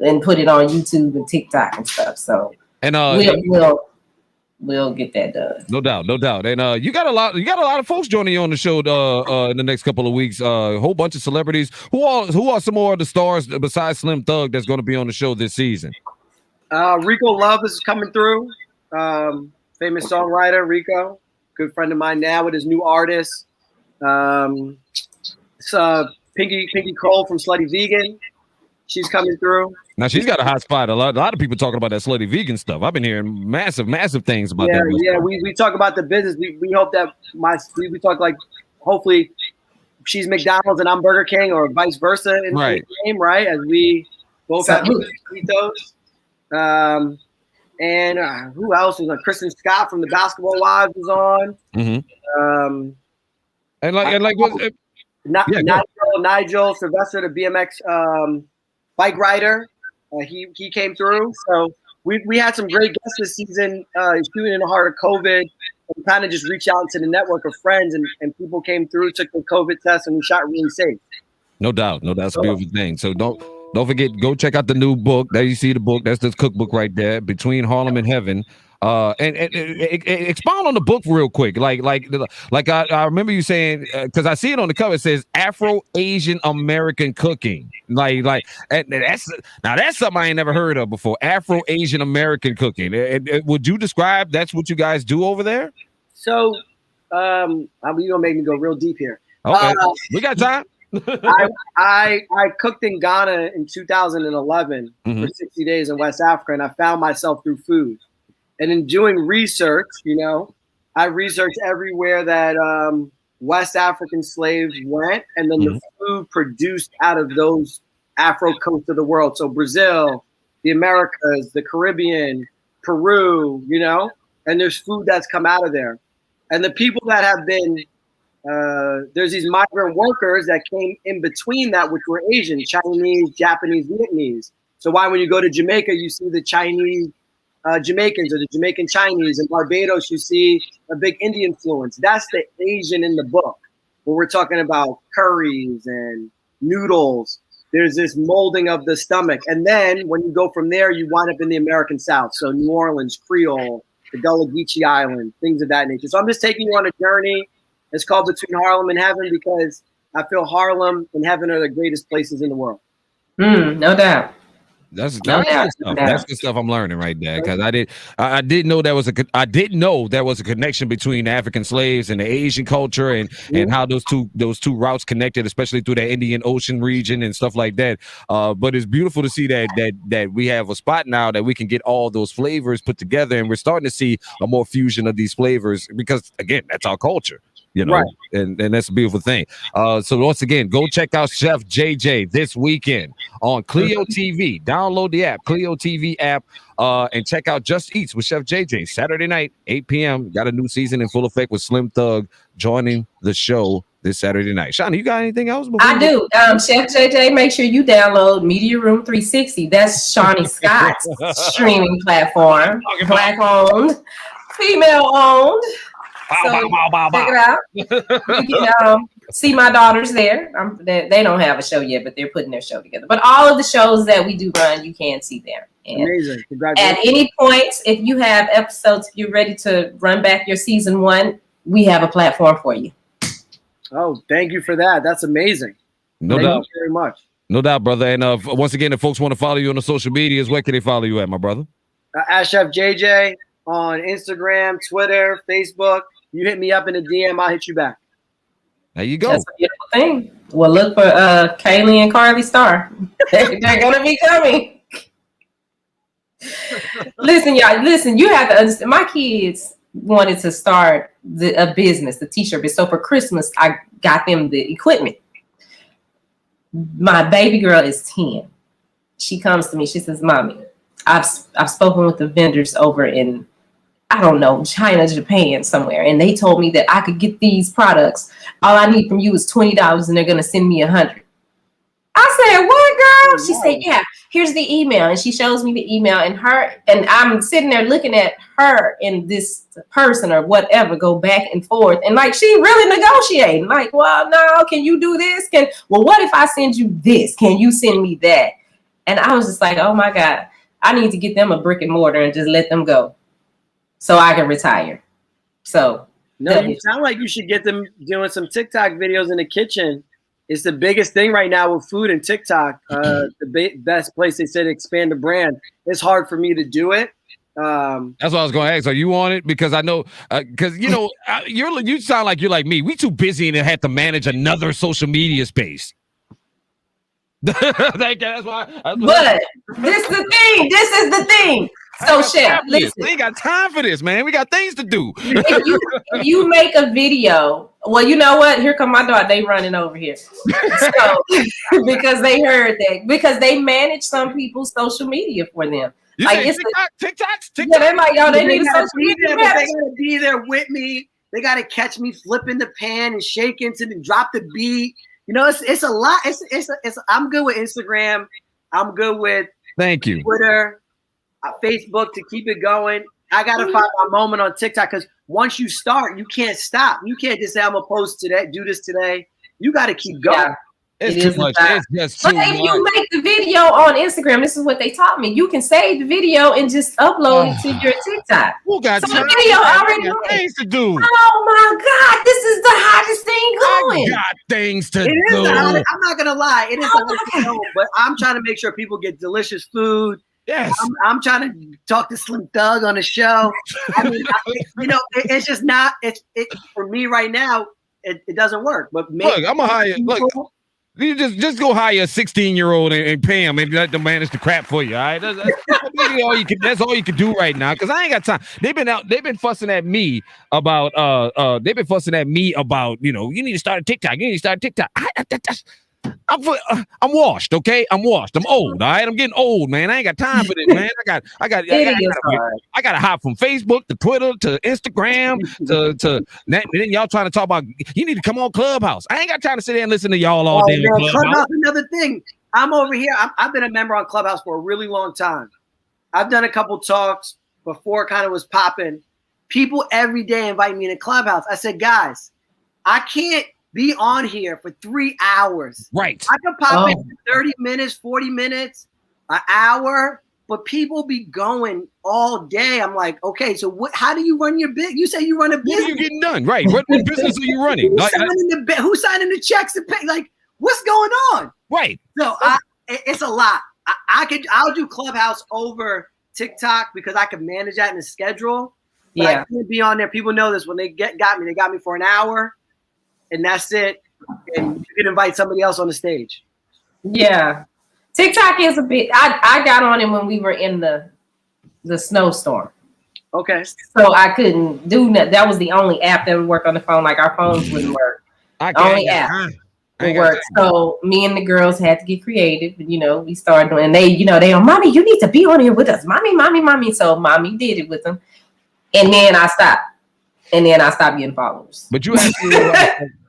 A: and put it on YouTube and TikTok and stuff. So
B: and
A: we'll get that done.
B: No doubt. And you got a lot of folks joining you on the show in the next couple of weeks. A whole bunch of celebrities. Who are some more of the stars besides Slim Thug that's going to be on the show this season?
C: Rico Love is coming through. Famous songwriter Rico, good friend of mine now with his new artist. It's Pinky Cole from Slutty Vegan. She's coming through.
B: Now she's got a hot spot. A lot of people talking about that Slutty Vegan stuff. I've been hearing massive things about that.
C: Yeah, we talk about the business. We hope that we talk like hopefully she's McDonald's and I'm Burger King or vice versa in the game, right? As we both have those. And who else was on? Kristen Scott from the Basketball Wives was on.
B: Mm-hmm. Nigel
C: Sylvester, the BMX bike rider. He came through. So we had some great guests this season, shooting in the heart of COVID, and kind of just reach out to the network of friends, and people came through, took the COVID test, and we shot really safe.
B: No doubt. That's a beautiful thing. So don't forget, go check out the new book. There you see the book. That's the cookbook right there, Between Harlem and Heaven. And expound on the book real quick. Like I remember you saying, because I see it on the cover, it says Afro-Asian American cooking. Like that's something I ain't never heard of before. Afro-Asian American cooking. Would you describe that's what you guys do over there?
C: So, you're gonna make me go real deep here.
B: Okay, we got time.
C: I cooked in Ghana in 2011 for 60 days in West Africa, and I found myself through food. And in doing research, I researched everywhere that West African slaves went, and then the food produced out of those Afro coasts of the world. So Brazil, the Americas, the Caribbean, Peru, and there's food that's come out of there. And the people that have been, there's these migrant workers that came in between that, which were Asian, Chinese, Japanese, Vietnamese. So why when you go to Jamaica, you see the Chinese Jamaicans or the Jamaican Chinese. In Barbados, you see a big Indian influence. That's the Asian in the book. When we're talking about curries and noodles, there's this molding of the stomach. And then when you go from there, you wind up in the American South. So New Orleans, Creole, the Gullah Geechee Island, things of that nature. So I'm just taking you on a journey. It's called Between Harlem and Heaven because I feel Harlem and Heaven are the greatest places in the world.
A: No doubt.
B: That's the stuff I'm learning right there, because I didn't know there was a connection between African slaves and the Asian culture and how those two routes connected, especially through the Indian Ocean region and stuff like that. But it's beautiful to see that we have a spot now that we can get all those flavors put together, and we're starting to see a more fusion of these flavors because again, that's our culture.
C: Right.
B: And that's a beautiful thing. So once again, go check out Chef JJ this weekend on Clio TV. Download the app, Clio TV app, and check out Just Eats with Chef JJ Saturday night, 8 p.m. Got a new season in full effect with Slim Thug joining the show this Saturday night. Shani, you got anything else?
A: I do. Chef JJ, make sure you download Media Room 360. That's Shani Scott's streaming platform. Black owned, female owned. So check it out. You can see my daughters there. They don't have a show yet, but they're putting their show together. But all of the shows that we do run, you can see there. And
C: amazing. Congratulations.
A: At any point, if you have episodes, if you're ready to run back your season 1, we have a platform for you.
C: Oh, thank you for that. That's amazing.
B: No doubt.
C: Thank you very much.
B: No doubt, brother. And once again, if folks want to follow you on the social medias, where can they follow you at, my brother?
C: At Chef JJ on Instagram, Twitter, Facebook. You hit me up in a DM, I'll hit you back.
B: There you go.
A: That's a beautiful thing. Well, look for Kaylee and Carly Starr. They're going to be coming. Listen, y'all. Listen, you have to understand. My kids wanted to start a business, the t-shirt business. So for Christmas, I got them the equipment. My baby girl is 10. she comes to me. She says, "Mommy, I've spoken with the vendors over in, I don't know, China, Japan, somewhere, and they told me that I could get these products. All I need from you is $20, and they're gonna send me $100." I said, "What, girl?" She said, "Yeah, here's the email." And she shows me the email, and I'm sitting there looking at her and this person or whatever go back and forth. And like, she really negotiating. Like, well, no, can you do this? What if I send you this? Can you send me that? And I was just like, oh my God, I need to get them a brick and mortar and just let them go so I can retire. So
C: no, you sound like you should get them doing some TikTok videos in the kitchen. It's the biggest thing right now with food and TikTok. The best place they said to expand the brand. It's hard for me to do it.
B: That's what I was going to ask. Are you on it? Because I know, because you know, you sound like you're like me. We too busy and have to manage another social media space. That's why.
A: But this is the thing. So, Chef, listen.
B: We ain't got time for this, man. We got things to do.
A: if you make a video, well, you know what? Here come my daughter. They running over here. So, because they heard that. Because they manage some people's social media for them.
B: You
A: like
B: it's TikToks?
A: Yeah, they're like, yo, they need a social media.
C: They gotta be there with me. They gotta catch me flipping the pan and shaking to drop the beat. You know, it's a lot. It's I'm good with Instagram. I'm good with Twitter. Facebook to keep it going. I gotta find my moment on TikTok because once you start, you can't stop. You can't just say I'm gonna post today, do this today. You got to keep going.
B: Yeah. It's too much. It's just too much.
A: But if you make the video on Instagram, this is what they taught me. You can save the video and just upload it to your TikTok.
B: Who got
A: so the video already
B: things to do?
A: Oh my God, this is the hottest thing going.
B: I got things to
C: do. I'm not gonna lie, it is the hottest thing, but I'm trying to make sure people get delicious food.
B: Yes,
C: I'm trying to talk to Slim Thug on the show. I mean, it's just not. It for me right now. It doesn't work. But
B: look, I'm gonna hire. Look, you just go hire a 16-year-old and pay him and let them manage the crap for you. All right, that's all you can. That's all you can do right now because I ain't got time. They've been fussing at me about. They've been fussing at me about. You know, you need to start a TikTok. You need to start a TikTok. I'm washed, okay? I'm washed. I'm old, all right? I'm getting old, man. I ain't got time for this, man. I got to hop from Facebook to Twitter to Instagram to then y'all trying to talk about you need to come on Clubhouse. I ain't got time to sit there and listen to y'all all day.
C: Clubhouse, another thing. I'm over here. I've been a member on Clubhouse for a really long time. I've done a couple talks before it kind of was popping. People every day invite me to Clubhouse. I said, guys, I can't be on here for 3 hours.
B: Right.
C: I could pop in for 30 minutes, 40 minutes, an hour, but people be going all day. I'm like, okay, so how do you run your business? You say you run a business.
B: What are you getting done? Right. What business are you running?
C: Who's signing the checks to pay? Like, what's going on?
B: Right.
C: So it's a lot. I'll do Clubhouse over TikTok because I can manage that in the schedule. But I can't be on there. People know this when they got me. They got me for an hour. And that's it. And you can invite somebody else on the stage.
A: Yeah. TikTok is a bit, I got on it when we were in the snowstorm.
C: Okay.
A: So I couldn't do that. That was the only app that would work on the phone. Like our phones wouldn't work. Only app would work. So me and the girls had to get creative. You know, we started doing, and they Mommy, you need to be on here with us. Mommy. So Mommy did it with them. And then I stopped. And then I stopped getting followers.
B: But you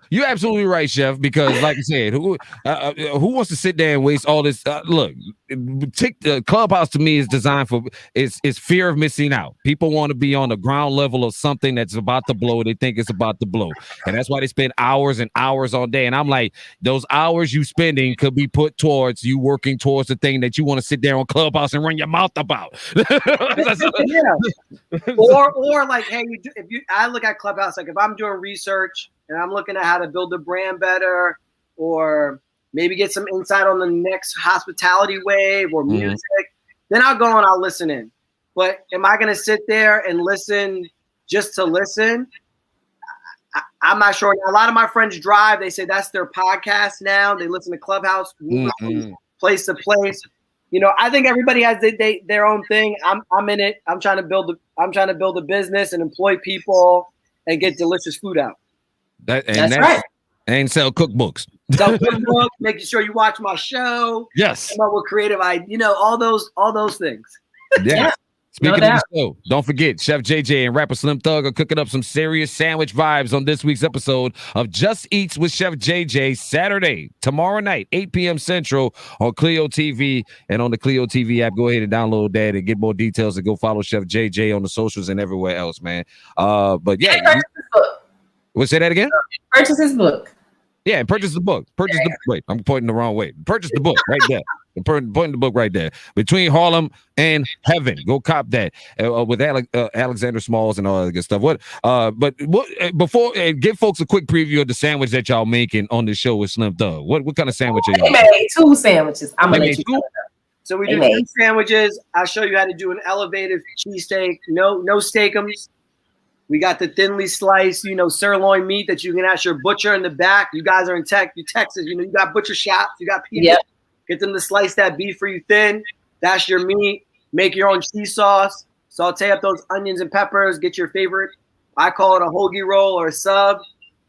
B: you're absolutely right, Chef. Because, like I said, who wants to sit there and waste all this? Look, Clubhouse to me is designed for it's fear of missing out. People want to be on the ground level of something that's about to blow. They think it's about to blow, and that's why they spend hours and hours all day. And I'm like, those hours you spending could be put towards you working towards the thing that you want to sit there on Clubhouse and run your mouth about.
C: Or like, hey, I look at Clubhouse like if I'm doing research. And I'm looking at how to build the brand better or maybe get some insight on the next hospitality wave or music. Then I'll go and I'll listen in. But am I going to sit there and listen just to listen? I'm not sure. A lot of my friends drive. They say that's their podcast now. They listen to Clubhouse, place to place. You know, I think everybody has their own thing. I'm in it. I'm trying to build a business and employ people and get delicious food out.
B: That's right. And sell cookbooks.
C: Self-book, making sure you watch my show.
B: Yes.
C: Come up with creative, all those things.
B: Yeah. Speaking
A: No
B: of the show, don't forget Chef JJ and rapper Slim Thug are cooking up some serious sandwich vibes on this week's episode of Just Eats with Chef JJ Saturday, tomorrow night, 8 p.m. Central on Clio TV and on the Clio TV app. Go ahead and download that and get more details and go follow Chef JJ on the socials and everywhere else, man. But yeah,
A: purchase his book.
B: We'll say that again.
A: Purchase his book.
B: Yeah, and purchase the book. Wait, I'm pointing the wrong way. Purchase the book right there. I'm pointing the book right there. Between Harlem and Heaven. Go cop that with Alexander Smalls and all that good stuff. Before give folks a quick preview of the sandwich that y'all making on the show with Slim Thug. What kind of sandwich are you making?
A: Made 2 sandwiches. I'm gonna let you know.
C: So we do 2 sandwiches. I'll show you how to do an elevated cheesesteak. No steakums. We got the thinly sliced, sirloin meat that you can ask your butcher in the back. You guys are in Texas, you got butcher shops, you got people.
A: Yep.
C: Get them to slice that beef for you thin. That's your meat. Make your own cheese sauce. Saute up those onions and peppers. Get your favorite. I call it a hoagie roll or a sub.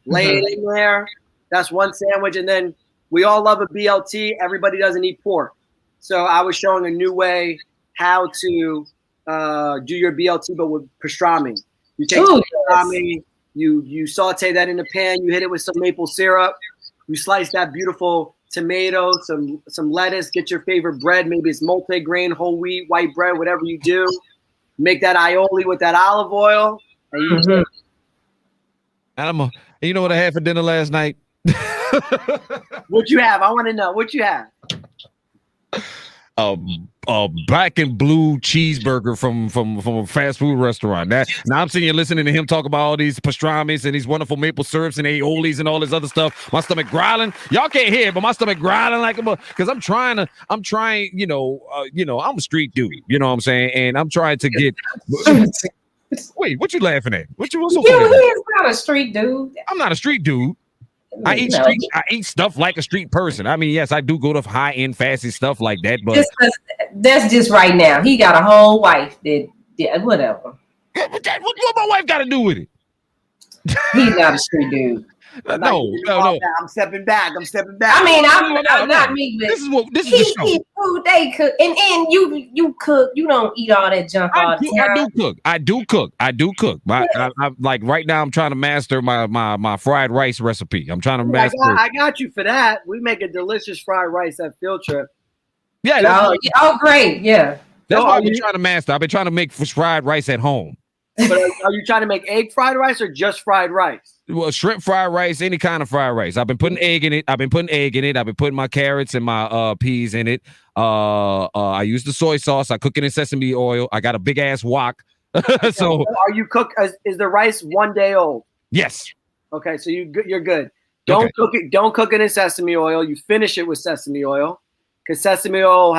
C: Lay it in there. That's one sandwich. And then we all love a BLT. Everybody doesn't eat pork. So I was showing a new way how to do your BLT, but with pastrami. You take pastrami, you saute that in the pan, you hit it with some maple syrup, you slice that beautiful tomato, some lettuce, get your favorite bread, maybe it's multi-grain, whole wheat, white bread, whatever you do. Make that aioli with that olive oil. And
B: you know what I had for dinner last night?
C: What you have? I want to know. What you have?
B: A black and blue cheeseburger from a fast food restaurant. Now I'm sitting here listening to him talk about all these pastrami's and these wonderful maple syrups and aiolis and all this other stuff. My stomach growling. Y'all can't hear it, but my stomach growling like because I'm trying. I'm a street dude. You know what I'm saying? And I'm trying to get. Wait, what you laughing at? What's so funny?
A: He's not a street dude.
B: I'm not a street dude. I eat stuff like a street person. I mean, yes, I do go to high-end fancy stuff like that, but
A: that's just right now. He got a whole wife that whatever.
B: What my wife got to do with it?
A: He's not a street dude.
B: No.
C: I'm stepping back.
A: I mean, I'm not me, but
B: this is the show.
A: Eat food they cook, and you cook. You don't eat all that junk all the time.
B: I do cook. I like right now. I'm trying to master my fried rice recipe. I'm trying to master.
C: I got you for that. We make a delicious fried rice at Field Trip.
B: Yeah.
A: Great. Yeah.
B: That's what I've been trying to master. I've been trying to make fried rice at home.
C: But are you trying to make egg fried rice or just fried rice?
B: Well, shrimp fried rice, any kind of fried rice. I've been putting egg in it. I've been putting my carrots and my peas in it. I use the soy sauce. I cook it in sesame oil. I got a big ass wok. So
C: are you is the rice 1 day old?
B: Yes.
C: Okay, so you're good. Don't cook it in sesame oil. You finish it with sesame oil. Because sesame oil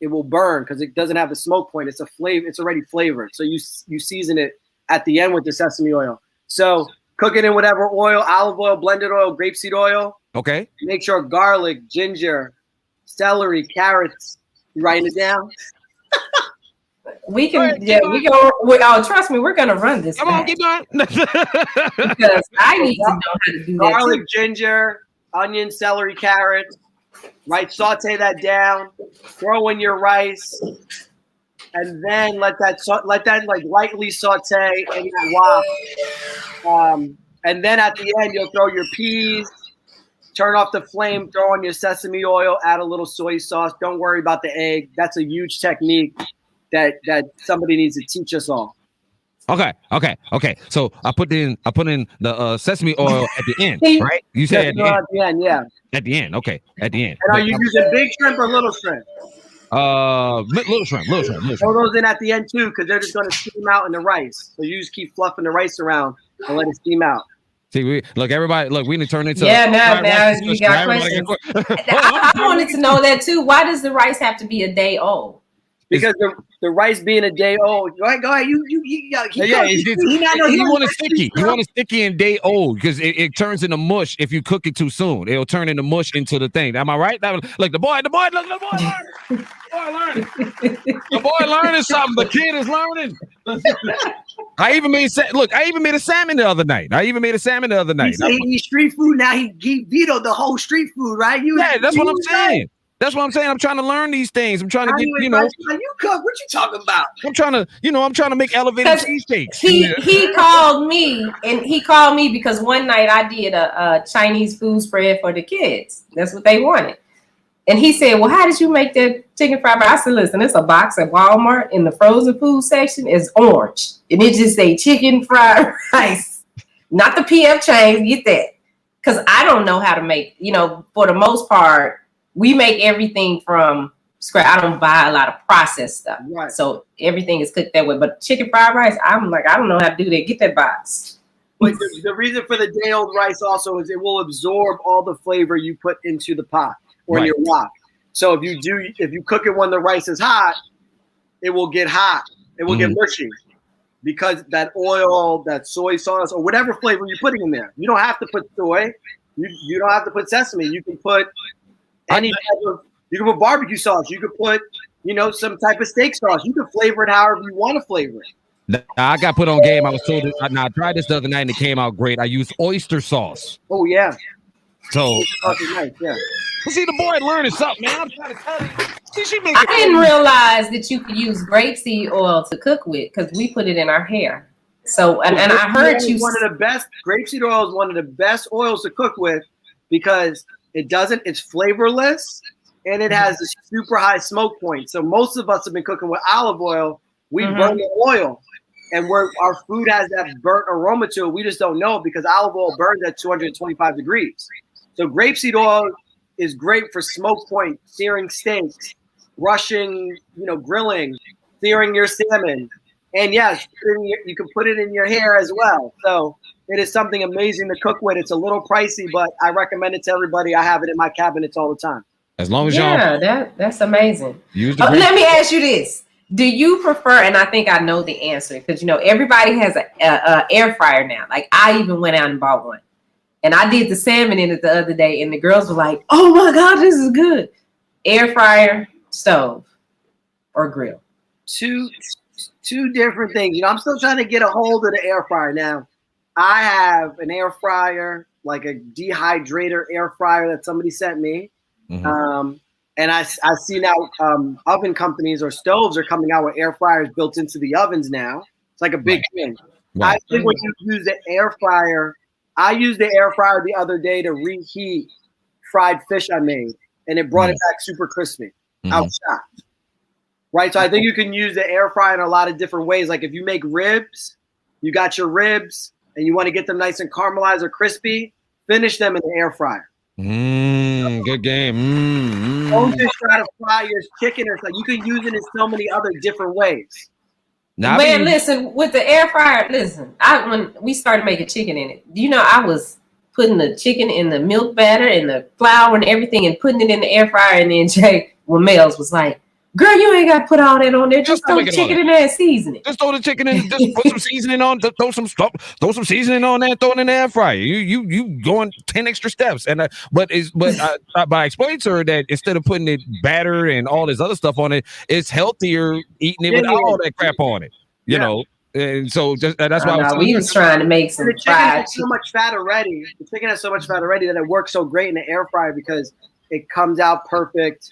C: it will burn because it doesn't have a smoke point. It's a flavor. It's already flavored. So you season it at the end with the sesame oil. So cook it in whatever oil, olive oil, blended oil, grapeseed oil.
B: Okay. Make
C: sure garlic, ginger, celery, carrots. You writing it down?
A: We can. Trust me, we're gonna run this.
B: Come on, keep going.
A: Because I need to know how to do that.
C: Garlic, ginger, onion, celery, carrots. Right, saute that down, throw in your rice, and then let that like lightly saute in that wok. And then at the end, you'll throw your peas, turn off the flame, throw on your sesame oil, add a little soy sauce. Don't worry about the egg. That's a huge technique that somebody needs to teach us all.
B: Okay. So I put in the sesame oil at the end, right? You said
C: at the end, yeah.
B: At the end, okay. At the end.
C: And are you using big shrimp or little shrimp?
B: Little shrimp.
C: Throw those in at the end too, because they're just going to steam out in the rice. So you just keep fluffing the rice around and let it steam out.
B: See, everybody, we need to turn into
A: now you got questions. I wanted to know that too. Why does the rice have to be a day old?
C: Because the rice being a day old. Go ahead. You
B: want a sticky. You want a sticky and day old because it turns into mush if you cook it too soon. It'll turn into mush into the thing. Am I right? Like the boy learning. The boy learning something. The kid is learning. I even made a salmon the other night.
C: He said he eats street food. Now he vetoed the whole street food, right?
B: That's what I'm saying. That's what I'm saying. I'm trying to learn these things. I'm trying to get,
C: you cook. What you talking about?
B: I'm trying to make elevated cheesesteaks.
A: He called me because one night I did a Chinese food spread for the kids. That's what they wanted. And he said, well, how did you make that chicken fried rice? I said, listen, it's a box at Walmart in the frozen food section. It's orange. And it just say chicken fried rice. Not the PF chains. Get that. Because I don't know how to make, for the most part, we make everything from scratch. I don't buy a lot of processed stuff.
C: Right.
A: So everything is cooked that way. But chicken fried rice, I'm like, I don't know how to do that. Get that box.
C: But the reason for the day old rice also is it will absorb all the flavor you put into the pot or in your wok. So if you cook it when the rice is hot, it will get hot. It will get mushy because that oil, that soy sauce, or whatever flavor you're putting in there. You don't have to put soy. You don't have to put sesame. You can put you can put barbecue sauce. You could put, some type of steak sauce. You can flavor it however you want to flavor it.
B: I got put on game. I was told I tried this the other night and it came out great. I used oyster sauce.
C: Oh yeah.
B: So
C: nice, yeah.
B: See, the boy learning something, man. I'm trying to tell you.
A: I didn't realize that you could use grapeseed oil to cook with because we put it in our hair. So and I heard you
C: one of the best grapeseed oil is one of the best oils to cook with because it's flavorless and it has a super high smoke point. So most of us have been cooking with olive oil. We burn the oil and our food has that burnt aroma to it. We just don't know because olive oil burns at 225 degrees. So grapeseed oil is great for smoke point, searing steaks, brushing, grilling, searing your salmon. And yes, you can put it in your hair as well. So it is something amazing to cook with. It's a little pricey, but I recommend it to everybody. I have it in my cabinets all the time.
B: As long as
A: that's amazing. Let me ask you this. Do you prefer, and I think I know the answer, because, everybody has a air fryer now. Like I even went out and bought one. And I did the salmon in it the other day, and the girls were like, oh my God, this is good. Air fryer, stove, or grill?
C: Two different things. I'm still trying to get a hold of the air fryer now. I have an air fryer, like a dehydrator air fryer that somebody sent me. And I see now oven companies or stoves are coming out with air fryers built into the ovens now. It's like a big thing. Right. I think when you use the air fryer, I used the air fryer the other day to reheat fried fish I made, and it brought it back super crispy. I was shocked. Right, so I think you can use the air fryer in a lot of different ways. Like if you make ribs, you got your ribs, and you want to get them nice and caramelized or crispy, finish them in the air fryer.
B: Good game.
C: Don't just try to fry your chicken or something. You can use it in so many other different ways.
A: Now, listen, with the air fryer, when we started making chicken in it, I was putting the chicken in the milk batter and the flour and everything and putting it in the air fryer. And then Melz was like, girl, you ain't got to put all that on there. Just throw the chicken in there and season it.
B: Just throw the chicken in. Just put some seasoning on. Throw some seasoning on there. Throw it in the air fryer. You going 10 extra steps. And but I explained to her that instead of putting it batter and all this other stuff on it, it's healthier eating it without all that crap on it. You know. And so that's why
A: we was trying to make some fried.
C: So much fat already. The chicken has so much fat already that it works so great in the air fryer because it comes out perfect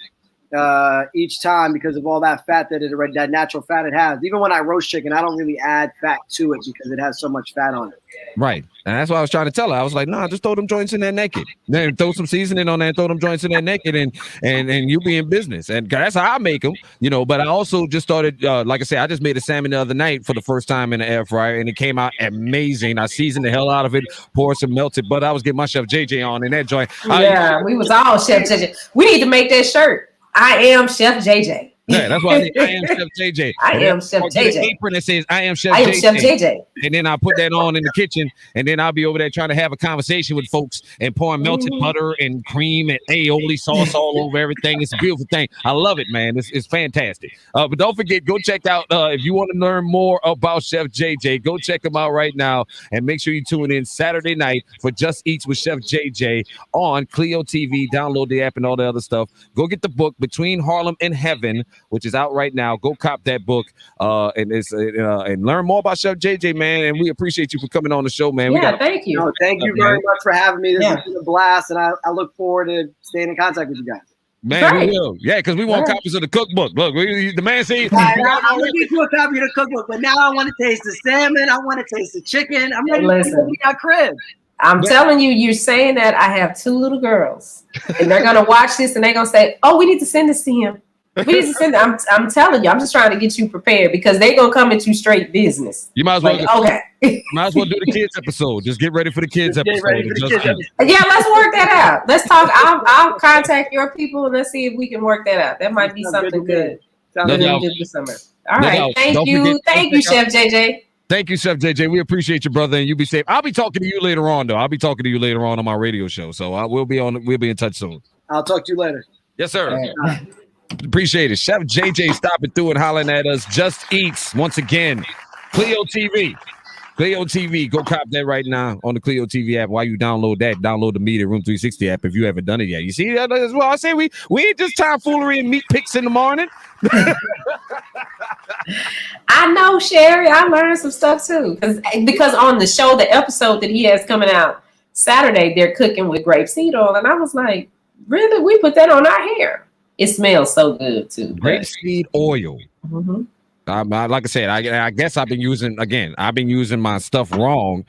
C: each time because of all that fat that natural fat it has. Even when I roast chicken, I don't really add fat to it because it has so much fat on it.
B: Right. And that's what I was trying to tell her. I was like, nah, just throw them joints in there naked. Then throw some seasoning on there and throw them joints in there naked and you be in business. And that's how I make them, but I also just started, like I said, I just made a salmon the other night for the first time in the air fryer and it came out amazing. I seasoned the hell out of it, poured some melted butter. I was getting my Chef JJ on in that joint.
A: Yeah, we was all Chef JJ. We need to make that shirt. I am Chef JJ.
B: Yeah, that's why I am Chef JJ.
A: I am Chef
B: I'll get an
A: JJ.
B: apron that says I am Chef
A: I am
B: JJ.
A: Chef JJ.
B: And then I'll put that on in the kitchen, and then I'll be over there trying to have a conversation with folks and pouring melted butter and cream and aioli sauce all over everything. It's a beautiful thing. I love it, man. It's fantastic. But don't forget, go check out if you want to learn more about Chef JJ, go check him out right now, and make sure you tune in Saturday night for Just Eats with Chef JJ on Clio TV. Download the app and all the other stuff. Go get the book Between Harlem and Heaven, which is out right now. Go cop that book and learn more about Chef JJ, man. And we appreciate you for coming on the show, man.
A: Thank you.
C: No, thank you very much for having me. This has been a blast, and I look forward to staying in contact with you guys.
B: Man, we will. Yeah, because we want copies of the cookbook. Look, the man says,
C: I'm looking for a copy of the cookbook, but now I want to taste the salmon. I want to taste the chicken. I'm ready to be our crib.
A: I'm telling you, you're saying that I have 2 little girls, and they're gonna watch this, and they're gonna say, "Oh, we need to send this to him. We need to send it." I'm telling you, I'm just trying to get you prepared because they're gonna come at you straight business.
B: You might as well. Might as well do the kids episode. Just get ready for the kids episode.
A: Yeah, let's work that out. Let's talk. I'll contact your people and let's see if we can work that out. That might be something good. All right, thank you, Chef JJ.
B: Thank you, Chef JJ. We appreciate you, brother, and you be safe. I'll be talking to you later on, though. I'll be talking to you later on my radio show. So we'll be in touch soon.
C: I'll talk to you later.
B: Yes, sir. Appreciate it. Chef JJ stopping through and hollering at us. Just Eats once again. Clio TV. Clio TV. Go cop that right now on the Clio TV app. While you download that, download the Media Room 360 app if you haven't done it yet. You see that as well? I say we ain't just tomfoolery and meat picks in the morning.
A: I know, Sherry. I learned some stuff too. Because on the show, the episode that he has coming out Saturday, they're cooking with grapeseed oil. And I was like, really? We put that on our hair. It smells so good too.
B: Grapeseed oil.
A: Mm-hmm.
B: Like I said, I guess I've been using my stuff wrong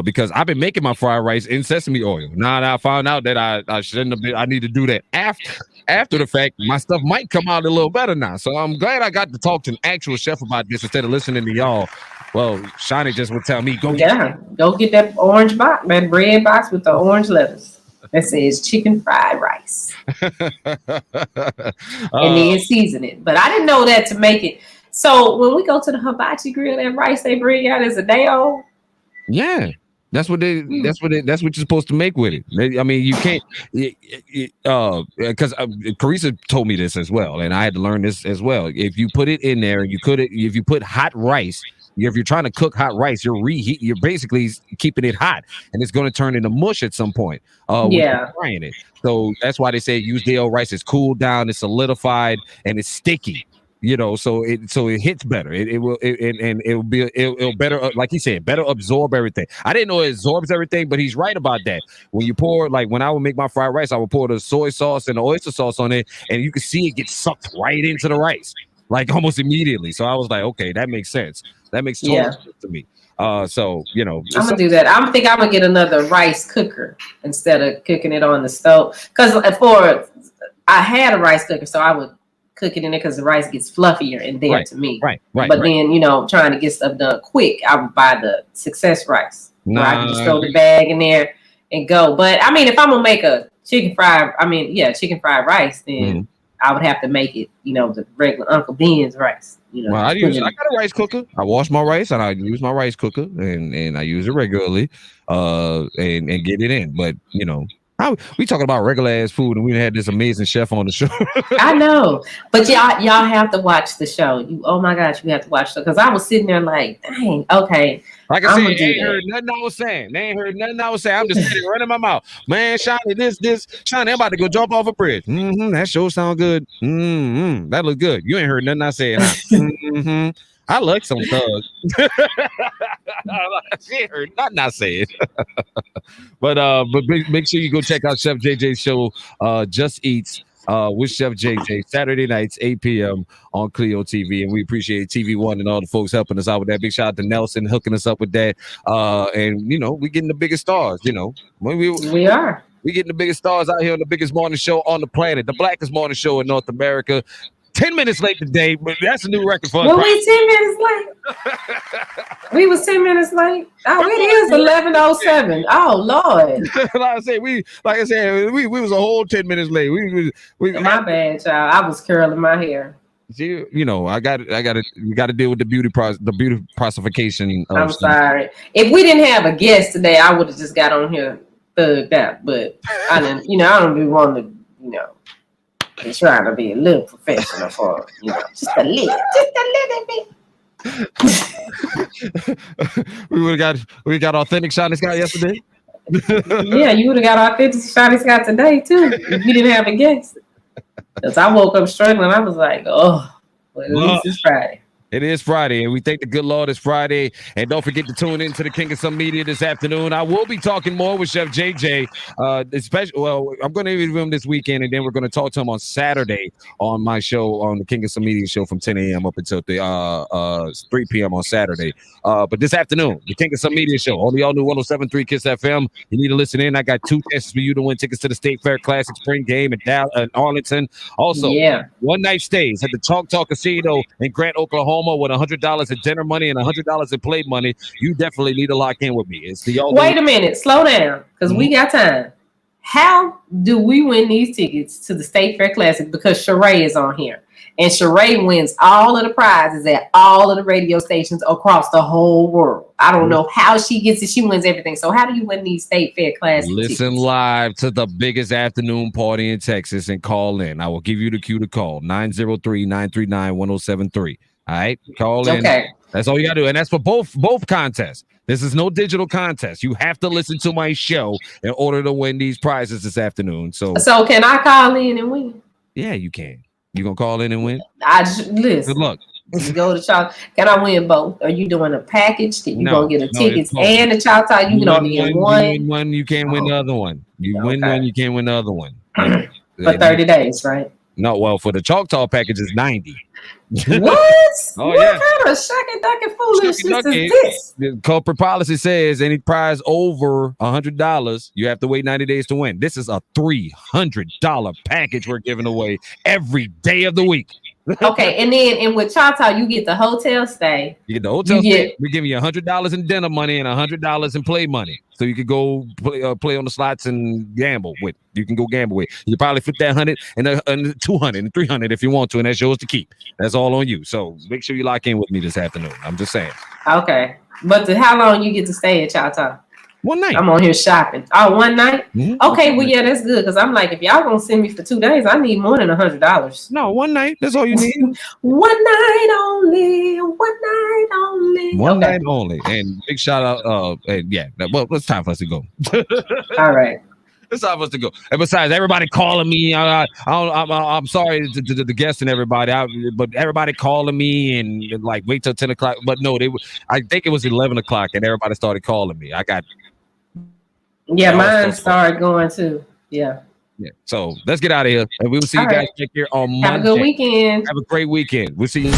B: because I've been making my fried rice in sesame oil. Now I found out that I shouldn't have been. I need to do that after the fact. My stuff might come out a little better now. So I'm glad I got to talk to an actual chef about this instead of listening to y'all. Well, Shani just would tell me, go get
A: that orange box, that red box with the orange letters. That says chicken fried rice. And then season it. But I didn't know that to make it. So when we go to the hibachi grill, that rice they bring out is a day old.
B: Yeah. That's what you're supposed to make with it. I mean, you can't because Carissa told me this as well, and I had to learn this as well. If you put it in there and if you put hot rice, if you're trying to cook hot rice, you're basically keeping it hot, and it's going to turn into mush at some point. When you're frying it. So that's why they say use day old rice. It's cooled down, it's solidified, and it's sticky. So it hits better. It'll better, like he said, better absorb everything. I didn't know it absorbs everything, but he's right about that. When you pour, like when I would make my fried rice, I would pour the soy sauce and the oyster sauce on it, and you can see it get sucked right into the rice, like almost immediately. So I was like, okay, that makes sense. That makes total sense to me. I'm gonna do that. I'm gonna get another rice cooker instead of cooking it on the stove. Because I had a rice cooker, so I would cook it in there because the rice gets fluffier in there to me. Right. But then, trying to get stuff done quick, I would buy the Success rice. Where I can just throw the bag in there and go. But I mean, if I'm gonna make a chicken fried rice, then I would have to make it, the regular Uncle Ben's rice. Well, I got a rice cooker. I wash my rice and I use my rice cooker and I use it regularly and get it in. But we talking about regular ass food and we had this amazing chef on the show.
A: I know, but y'all have to watch the show. Oh my gosh, you have to watch it because I was sitting there like, dang, okay.
B: Like I said, they ain't heard nothing I was saying. I'm just sitting running my mouth. Man, Shani, this. Shani, I'm about to go jump off a bridge. That sure sound good. That look good. You ain't heard nothing I said. I like some thugs. She ain't heard nothing I said. But make sure you go check out Chef JJ's show, Just Eats. With Chef JJ, Saturday nights, 8 p.m. on Clio TV. And we appreciate TV One and all the folks helping us out with that. Big shout out to Nelson hooking us up with that. And, we getting the biggest stars, We are. We getting the biggest stars out here on the biggest morning show on the planet, the blackest morning show in North America. 10 minutes late today, but that's a new record for us.
A: Well, we 10 minutes late. We was 10 minutes late. Oh, it is 11:07. Oh Lord.
B: Like I said, we was a whole 10 minutes late. We
A: my bad, child. I was curling my hair.
B: See, you know, we got to deal with the beauty prostification.
A: I'm sorry. If we didn't have a guest today, I would have just got on here thugged out. But I didn't, I don't be wanting to, be trying to be a little professional for, just a little bit.
B: we got authentic Shani Scott yesterday.
A: Yeah, you would have got authentic Shani Scott today too if you didn't have a guest. Because I woke up struggling. I was like, well, at least it's Friday.
B: It is Friday, and we thank the good Lord it's Friday. And don't forget to tune in to the King of Some Media this afternoon. I will be talking more with Chef JJ. I'm going to interview him this weekend, and then we're going to talk to him on Saturday on my show, on the King of Some Media show from 10 a.m. up until 3 p.m. on Saturday. But this afternoon, the King of Some Media show on the all-new 107.3 Kiss FM. You need to listen in. I got 2 chances for you to win tickets to the State Fair Classic Spring Game in Arlington. Also, one-night stays at the Choctaw Casino in Grant, Oklahoma, with $100 in dinner money and $100 in play money. You definitely need to lock in with me. It's the
A: Wait a minute, slow down, because we got time. How do we win these tickets to the State Fair Classic? Because Sheree is on here, and Sheree wins all of the prizes at all of the radio stations across the whole world. I don't know how she gets it. She wins everything. So how do you win these State Fair Classic
B: Listen
A: tickets?
B: live to the biggest afternoon party in Texas and call in. I will give you the cue to call 903-939-1073. All right, call in.
A: Okay.
B: That's all you gotta do, and that's for both contests. This is no digital contest. You have to listen to my show in order to win these prizes this afternoon. So
A: can I call in and win?
B: Yeah, you can. You gonna call in and win?
A: Listen.
B: Good luck.
A: You go to Choctaw. Can I win both? Are you doing a package? Can you gonna get tickets
B: both.
A: and the Choctaw? You can only get one.
B: You win one, you can't win the other one. You win one, you can't win the other one.
A: For 30 days, right?
B: No, well, for the Choctaw package is 90.
A: What?
B: Oh,
A: what
B: yeah.
A: kind of shucking ducking foolishness is this?
B: The corporate policy says any prize over $100, you have to wait 90 days to win. This is a $300 package we're giving away every day of the week.
A: Okay, and with Choctaw, you get the hotel stay.
B: You get the hotel stay. We're giving you $100 in dinner money and $100 in play money. So you could go play on the slots and gamble with. You can go gamble with. You probably flip that 100 and 200 and 300 if you want to, and that's yours to keep. That's all on you. So make sure you lock in with me this afternoon. I'm just saying.
A: Okay, but how long you get to stay at Choctaw?
B: One night.
A: I'm on here shopping. Oh, one night?
B: Mm-hmm.
A: Okay, well, yeah, that's good. Because I'm like, if y'all gonna send me for 2 days, I need more than $100.
B: No, one night. That's all you need.
A: One night only. One night only.
B: One night only. And big shout out. Well, it's time for us to go.
A: All right.
B: It's time for us to go. And besides, everybody calling me. I'm sorry to the guests and everybody, but everybody calling me and like wait till 10 o'clock. But no, I think it was 11 o'clock and everybody started calling me.
A: Mine started going too. Yeah.
B: So let's get out of here. And we will see you guys back here on Monday.
A: Have a good weekend.
B: Have a great weekend. We'll see you.